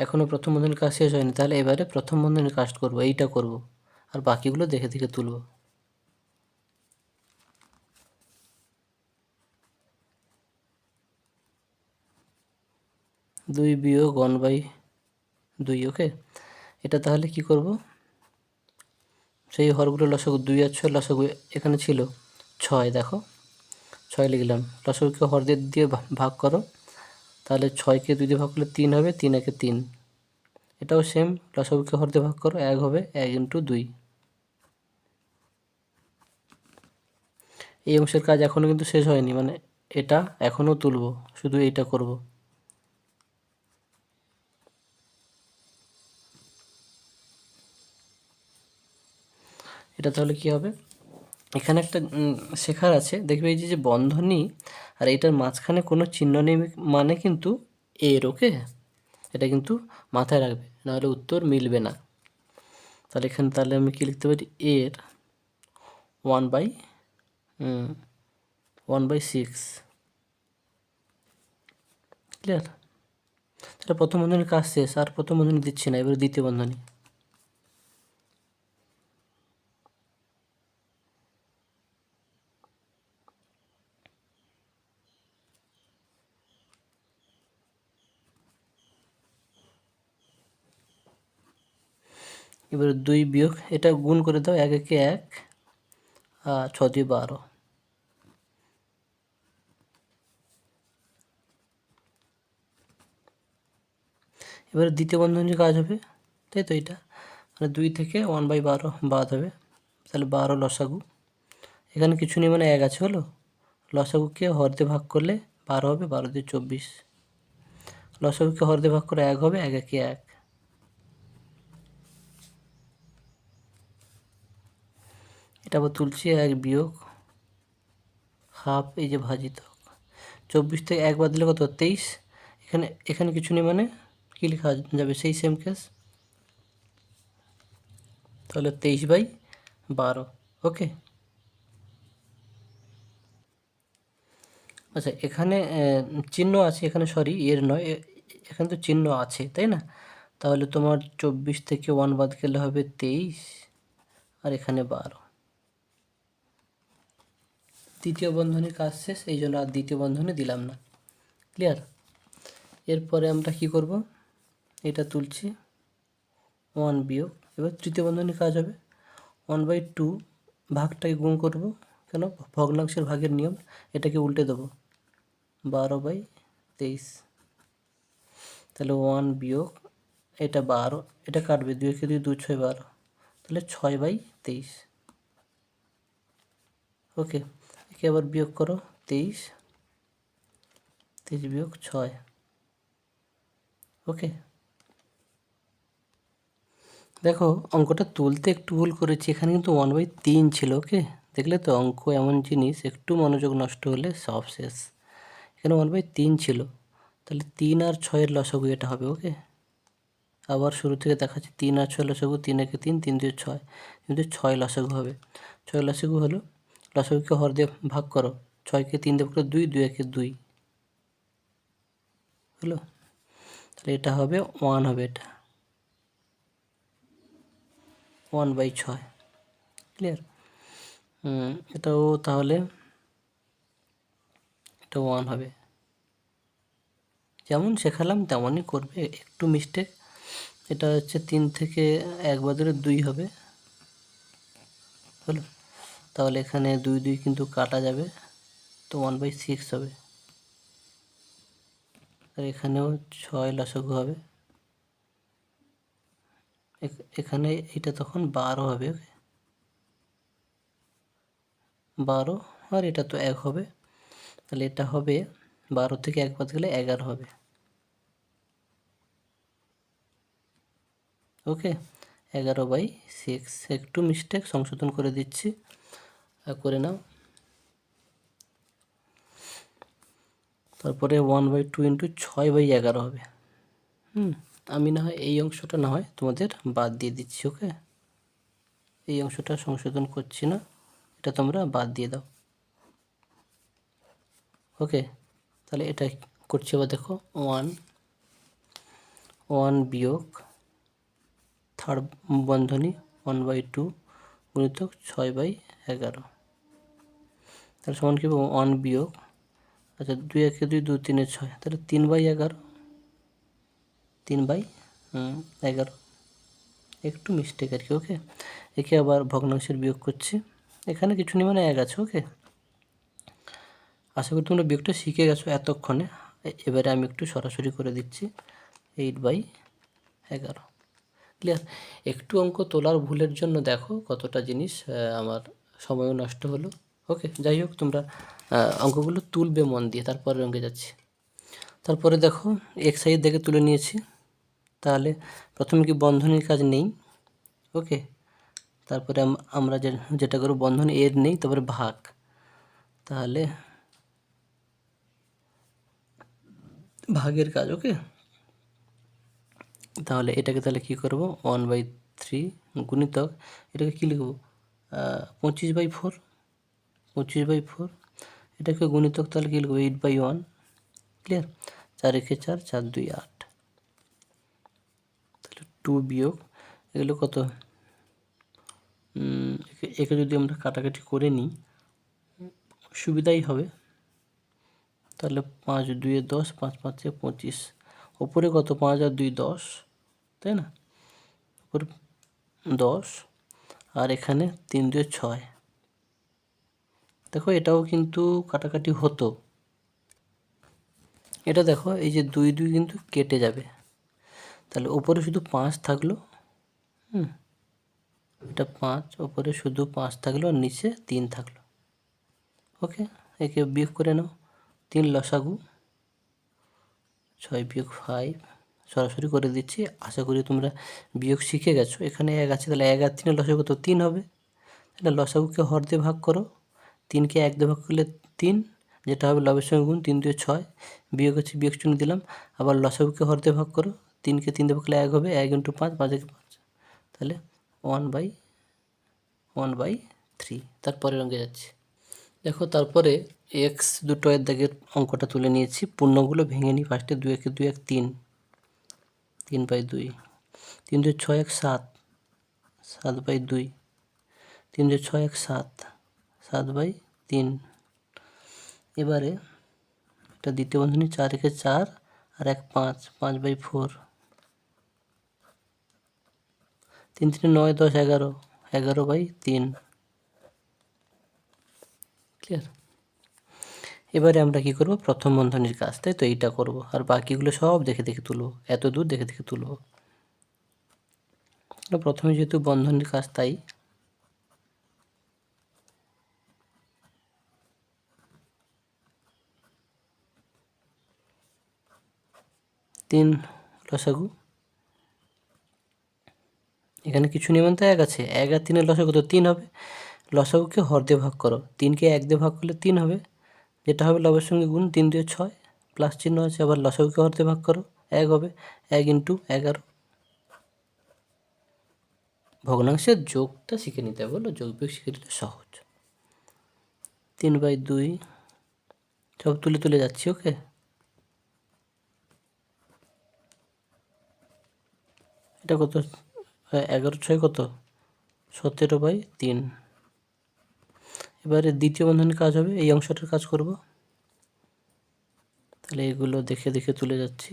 এখনও প্রথম বন্ধনীর কাজ শেষ হয়নি, তাহলে এবারে প্রথম বন্ধনীর কাজ করব, এইটা করব, আর বাকিগুলো দেখে দেখে তুলব। 2 বিয়োগ 1/2। ওকে, এটা তাহলে কি করব, সেই হরগুলো লসাগু 2 আর 6 লসাগু এখানে ছিল 6, দেখো 6 লিখলাম, লসাগুকে হর দিয়ে ভাগ করো, তাহলে 6কে 2 দিয়ে ভাগ করলে 3 হবে, 3 একে 3। এটাও সেম, লসাগুকে হর দিয়ে ভাগ করো, 1 হবে, 1 × 2। এই অংশের কাজ এখনও কিন্তু শেষ হয়নি, মানে এটা এখনও তুলব, শুধু এইটা করব। এটা তাহলে কি হবে, এখানে একটা শেখার আছে, দেখবে এই যে বন্ধনী আর এটার মাঝখানে কোনো চিহ্ন নেই মানে কিন্তু এর, ওকে, এটা কিন্তু মাথায় রাখবে, নাহলে উত্তর মিলবে না। তাহলে এখানে তাহলে আমি কি লিখতে পারি, এর 1/6। ক্লিয়ার? তাহলে প্রথম বন্ধনীর কাজ শেষ, আর প্রথম বন্ধনী দিচ্ছি না, এবারে দ্বিতীয় বন্ধনী। এবারে 2 বিয়োগ, এটা গুণ করে দাও, 1 একে 1 আর 6 দিয়ে 12। এবারে দ্বিতীয় বন্ধনীর কাজ হবে, তাই তো, এটা মানে 2 থেকে 1/12 বাদ হবে, তাহলে 12 লসাগু, এখানে কিছু নেই মানে 1 আছে, হলো, লসাগুকে হর দিয়ে ভাগ করলে 12 হবে, 12 দিয়ে 24, লসাগুকে হর দিয়ে ভাগ করে 1 হবে, 1 একে 1। এটা আবার তুলছি, 1 বিয়োগ হাফ, এই যে ভাজিত 24 থেকে 1 বাদ দিলে কত, 23। এখানে কিছু নেই মানে কি লেখা যাবে, সেই সেম কেস, তাহলে 23/12। ওকে, আচ্ছা এখানে চিহ্ন আছে, এখানে সরি এর নয়, এখানে তো চিহ্ন আছে, তাই না? তাহলে তোমার 24 থেকে 1 বাদ গেলে হবে 23, আর এখানে 12। দ্বিতীয় বন্ধনীর কাজ শেষ, এই জন্য আর দ্বিতীয় বন্ধনী দিলাম না। ক্লিয়ার? এরপরে আমরা কি করব, এটা তুলছি 1 বিয়োগ, এবার তৃতীয় বন্ধনীর কাজ হবে 1/2, ভাগটাকে গুণ করব, কেন, ভগ্নাংশের ভাগের নিয়ম, এটাকে উল্টে দেবো, 12/23। তাহলে 1 বিয়োগ, এটা 12, এটা কাটবে, 2 কে 2, 2 6 12, তাহলে 6/23। ওকে, একে আবার বিয়োগ করো, 23 বিয়োগ 6। ওকে, দেখো অঙ্কটা তুলতে একটু ভুল করেছি, এখানে কিন্তু 1/3 ছিল। ওকে, দেখলে তো, অঙ্ক এমন জিনিস, একটু মনোযোগ নষ্ট হলে সব শেষ। এখানে 1/3 ছিল, তাহলে 3 আর 6-এর লসাগু এটা হবে। ওকে, আবার শুরু থেকে দেখাচ্ছি, 3 আর 6 লসাগু, 3 একে 3, 3 2 6, কিন্তু 6 লসাগু হবে। 6 লসাগু হলো, লসাগুকে হর দিয়ে ভাগ করো, 6কে 3 দিয়ে ভাগ করো 2, 2 একে 2 হলো, তাহলে এটা হবে 1 হবে, এটা 1/6। ক্লিয়ার? এটাও তাহলে এটা 1 হবে, যেমন শেখালাম তেমনই করবে, একটু মিস্টেক। এটা হচ্ছে 3 থেকে 1 বাদ দিলে 2 হবে, হলো, তাহলে এখানে 2 2 কিন্তু কাটা যাবে, তো 1/6 হবে, আর এখানেও 6 লসাগু হবে, এখানে এটা তখন 12 হবে। ওকে, 12, আর এটা তো 1 হবে, তাহলে এটা হবে 12 থেকে 1 বাদ গেলে 11 হবে। ওকে, 11/6, একটু মিস্টেক, সংশোধন করে দিচ্ছি, করে নাও। তো তারপরে 1/2 ইন্টু 6/11 হবে। আমি না হয় এই অংশটা না হয় তোমাদের বাদ দিয়ে দিচ্ছি। ওকে, এই অংশটা সংশোধন করছি না, এটা তোমরা বাদ দিয়ে দাও। ওকে, তাহলে এটা করছি আবার দেখো, 1 বিয়োগ থার্ড বন্ধনী 1/2 গুণিতক 6/11, তাহলে সমান কি 1 বিয়োগ, আচ্ছা 2 1 2 2 3 6, তাহলে 3/11, 3/11, একটু মিস্টেক আর কি। ওকে, একে আবার ভগ্নাংশের বিয়োগ করছি, এখানে কিছু নেই মানে 1 আছে। ওকে, আশা করি তোমরা বিয়োগটা শিখে গেছো এতক্ষণে। এবারে আমি একটু সরাসরি করে দিচ্ছি, 8/11। ক্লিয়ার? একটু অঙ্ক তোলার ভুলের জন্য দেখো কতটা জিনিস আমার সময়ও নষ্ট হলো। ওকে, যাই হোক, তোমরা অঙ্কগুলো তুলবে মন দিয়ে, তারপরে অঙ্কে যাচ্ছি। তারপরে দেখো এক্সাইজ দেখে তুলে নিয়েছি, তাহলে প্রথমে কি বন্ধনীর কাজ নেই। ওকে, তারপরে আমরা যেটা করব, বন্ধনী এর নেই, তারপরে ভাগ, তাহলে ভাগের কাজ। ওকে, তাহলে এটাকে তাহলে কী করব, 1/3 গুণিতক, এটাকে কী লিখব, 25/4, 25/4, এটাকে গুণিতক তাহলে কী লিখব, 8/1। ক্লিয়ার? 4 একে 4, 4 2 8, তাহলে 2 বিয়োগ এগুলো কত, একে যদি আমরা কাটাকাটি করে নিই সুবিধাই হবে, তাহলে 5 2 10, 5 5 25, ওপরে কত, 5 আর 2 10, তাই না, উপরে 10, আর এখানে 3 2 6। দেখো এটাও কিন্তু কাটাকাটি হতো, এটা দেখো এই যে 2 2 কিন্তু কেটে যাবে, তাহলে ওপরে শুধু 5 থাকলো, এটা 5, ওপরে শুধু 5 থাকলো আর নিচে 3 থাকলো। ওকে, একে বিয়োগ করে নাও, 3 লসাগু, 6 বিয়োগ 5, সরাসরি করে দিচ্ছি, আশা করি তোমরা বিয়োগ শিখে গেছো। এখানে 1 আছে, তাহলে 1 আর 3 লসাগু তো 3 হবে, তাহলে লসাগুকে হর দিয়ে ভাগ করো, 3কে 1 দিয়ে ভাগ করলে 3, যেটা হবে লবের সঙ্গে গুণ, 3 2 6, বিয়োগ হচ্ছে বিয়োগ চিহ্ন দিলাম, আবার লসাগুকে হর দিয়ে ভাগ করো, 3কে 3 দিয়ে ভাগ করলে 1 হবে, 1 ইন্টু 5, 5 একে 5, তাহলে 1/3। তারপরের অঙ্কে যাচ্ছি, দেখো তারপরে এক্স দুটো এর দাগের অঙ্কটা তুলে নিয়েছি, পূর্ণগুলো ভেঙে নিই ফার্স্টে, 2 একে 2 1 3, 3/2, 3 2 6 1 7, 7/2, 3 2 6 1 7, 7/3। এবারে এটা দ্বিতীয় বন্ধনী, 4 একে 4 আর 1 5, 5/4, 3 3 9 10 11, 11/3। ক্লিয়ার? এবারে আমরা কি করব, প্রথম বন্ধনীর কাজ, তাই তো এইটা করব, আর বাকিগুলো সব দেখে দেখে তুলব, এত দূর দেখে দেখে তুলব। প্রথমে যেহেতু বন্ধনীর কাজ, তাই তিন লসাগু, এখানে কিছু নিয়মন্ত 1 আছে, 1 আর 3 এর লসাগু তো 3 হবে, লসাগুকে হর দিয়ে ভাগ করো, 3কে 1 দিয়ে ভাগ করলে 3 হবে, যেটা হবে লবের সঙ্গে গুণ, 3 2 6, প্লাস চিহ্ন আছে, আবার লসাগুকে হর দিয়ে ভাগ করো, 1 হবে, 1 ইন্টু 11। ভগ্নাংশের যোগটা শিখে নিতে হবে, বলো যোগ বিয়োগ শিখে নিতে সহজ। 3/2, সব তুলে তুলে যাচ্ছি। ওকে, এটা কত, 11 6 কত, 17/3। এবারে দ্বিতীয় বন্ধনীর কাজ হবে, এই অংশটার কাজ করব, তাহলে এগুলো দেখে দেখে তুলে যাচ্ছি।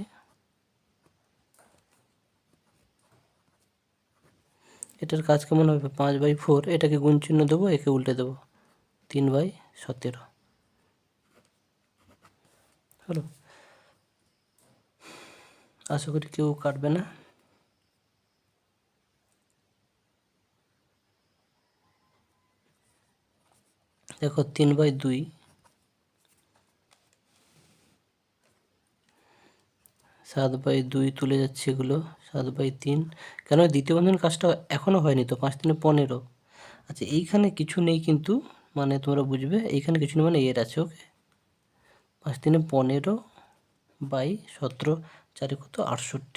এটার কাজ কেমন হবে, 5/4, এটাকে গুণ চিহ্ন দেবো, একে উল্টে দেবো, 3/17 হলো। আশা করি কেউ কাটবে না। দেখো 3/2, 7/2 তুলে যাচ্ছে এগুলো, 7/3, কেন দ্বিতীয় বন্ধনের কাজটা এখনও হয়নি তো, 5 3 15। আচ্ছা এইখানে কিছু নেই কিন্তু, মানে তোমরা বুঝবে এইখানে কিছু নেই মানে এর আছে। ওকে, 5 3 15 বাই 17 4 কত 68।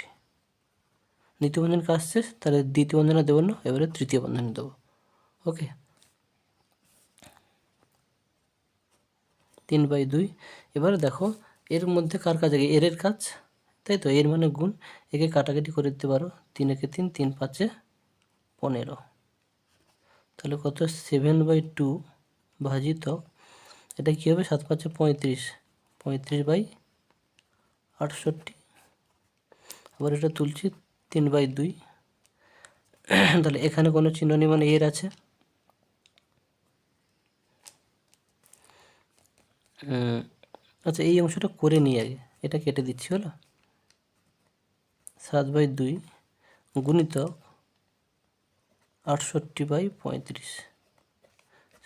দ্বিতীয় বন্ধনী কাজ শেষ, তাহলে দ্বিতীয় বন্ধনী দেবো না, এবারে তৃতীয় বন্ধনী দেবো। ওকে, 3/2। এবারে দেখো এর মধ্যে কার কাজ আগে, এর কাজ, তাই তো, এর মানে গুণ, একে কাটাকাটি করে দিতে পারো, 3 একে 3, 3 5 15, তাহলে কত 7/2 ভাজিত, এটা কী হবে 7 5 35, 35/68। আবার এটা তুলছি 3/2, তাহলে এখানে কোনো চিহ্ন নেই মানে এর আছে। আচ্ছা এই অংশটা করে নিই আগে, এটা কেটে দিচ্ছি, হলো 7/2 গুণিতক 68/35,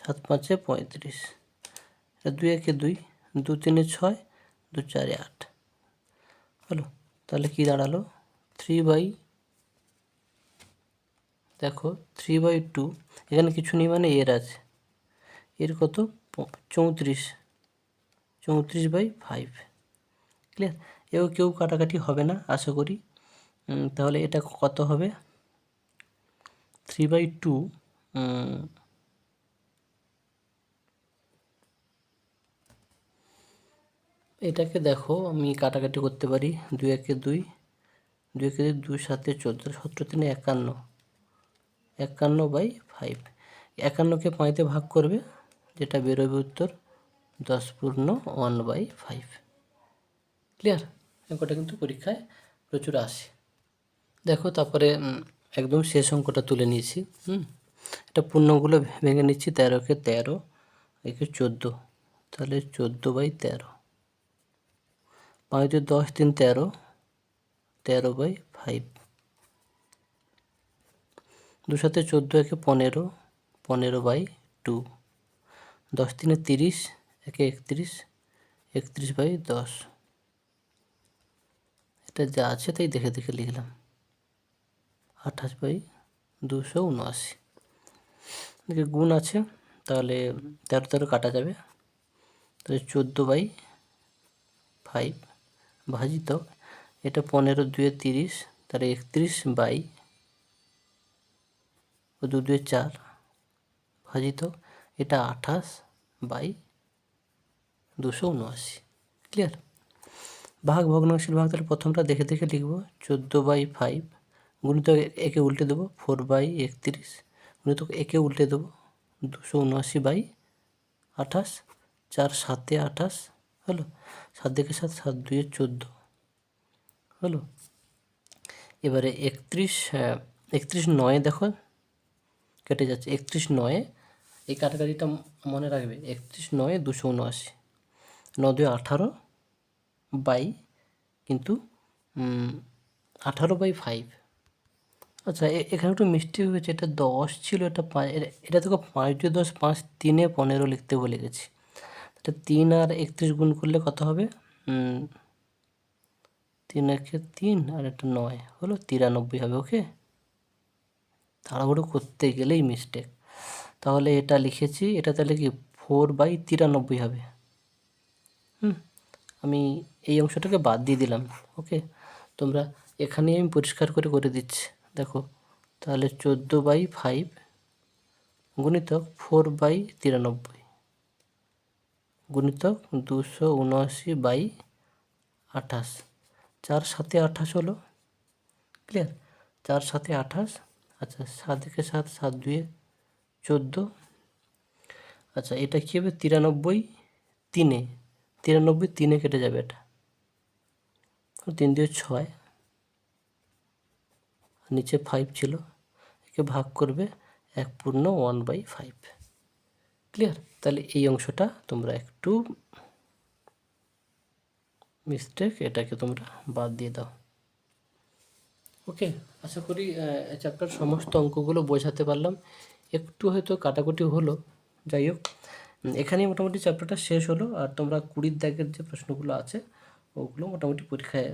7 5 35, এটা 2 একে 2, 2 3 6, 2 4 8, হলো। তাহলে কি দাঁড়ালো 3/2, এখানে কিছু নেই মানে এর আছে, এর কত 34/5, ক্লিয়ার। এও কেউ কাটাকাটি হবে না আশা করি। তাহলে এটা কত হবে 3/2, এটাকে দেখো আমি কাটাকাটি করতে পারি, 2 একে 2, 2 একে 2, 2 7 14, 17 3 51, 51/5, 51কে 5-তে ভাগ করবে, যেটা বেরোবে উত্তর 10^1/5, ক্লিয়ার। অঙ্কটা কিন্তু পরীক্ষায় প্রচুর আসে। দেখো তারপরে একদম শেষ অঙ্কটা তুলে নিয়েছি। এটা পূর্ণগুলো ভেঙে নিচ্ছি, 13 কে 13, একে 14, তাহলে 14/13, 5 2 10 3 13, 13/5, 2 7 14, একে 15, 15/2, 10 3 30, একে 31, 31/10। এটা যা আছে তাই দেখে দেখে লিখলাম, 28/279। এদিকে গুণ আছে, তাহলে 13 13 কাটা যাবে, তাহলে 14/5 ভাজিত, এটা 15 2 30, তাহলে 31/2 2 4 ভাজিত, এটা 28/279, ক্লিয়ার। ভাগ ভগ্নাংশের ভাগ, তাহলে প্রথমটা দেখে দেখে লিখব, 14/5 গুণিত একে উল্টে দেবো 4/31, গুণিত একে উল্টে দেবো 279/28, 4 7 28, হলো, 7 দেখে 7, 7 2 14, হলো। এবারে 31/9 দেখো কেটে যাচ্ছে, 31/9, এই কাটাকাটিটা মনে রাখবে, 31/9 279, 9 2 18 বাই, কিন্তু 18/5। আচ্ছা এখানে একটু মিস্টেক হয়েছে, এটা 10 ছিল, এটা 5, এটা থেকে 5 2 10, 5 3 15 লিখতে বলে গেছি। এটা 3 আর 31 গুণ করলে কত হবে, 3 একে 3 আর এটা 9, হলো 93 হবে। ওকে, তাড়াহুড়ো করতে গেলেই মিস্টেক। তাহলে এটা লিখেছি, এটা তাহলে কি 4/93 হবে। আমি এই অংশটাকে বাদ দিয়ে দিলাম। ওকে, তোমরা এখানেই আমি পরিষ্কার করে করে দিচ্ছি, দেখো তাহলে 14/5 গুণিতক 4/93 গুণিতক 279/28, 4 7 28 হলো, ক্লিয়ার, 4 7 28। আচ্ছা 7 একে 7, 7 2 14, আচ্ছা এটা কী হবে 93/3, 93/3 কেটে যাবে, এটা 3 2 6, নিচে 5 ছিল, একে ভাগ করবে 1/1/5, ক্লিয়ার। তাহলে এই অংশটা তোমরা একটু মিস্টেক, এটাকে তোমরা বাদ দিয়ে দাও। ওকে, আশা করি চ্যাপ্টার সমস্ত অঙ্কগুলো বোঝাতে পারলাম, একটু হয়তো কাটাকুটি হলো, যাই হোক এখানেই মোটামুটি চ্যাপ্টারটা শেষ হলো। আর তোমরা 20 দাগের যে প্রশ্নগুলো আছে ওগুলো মোটামুটি পরীক্ষায়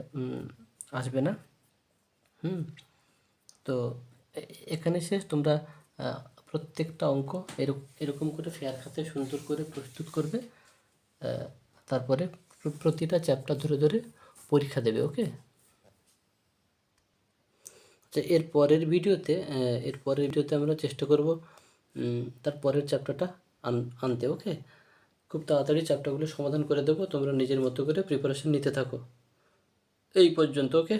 আসবে না। তো এখানে শেষ। তোমরা প্রত্যেকটা অঙ্ক এরকম করে ফেয়ার খাতায় সুন্দর করে প্রস্তুত করবে, তারপরে প্রতিটা চ্যাপ্টার ধরে ধরে পরীক্ষা দেবে। ওকে, আচ্ছা এর পরের ভিডিওতে আমরা চেষ্টা করব তার পরের চ্যাপ্টারটা আনতে। ওকে, খুব তাড়াতাড়ি চ্যাপ্টারগুলো সমাধান করে দেবো, তোমরা নিজের মতো করে প্রিপারেশন নিতে থাকো। এই পর্যন্ত। ওকে।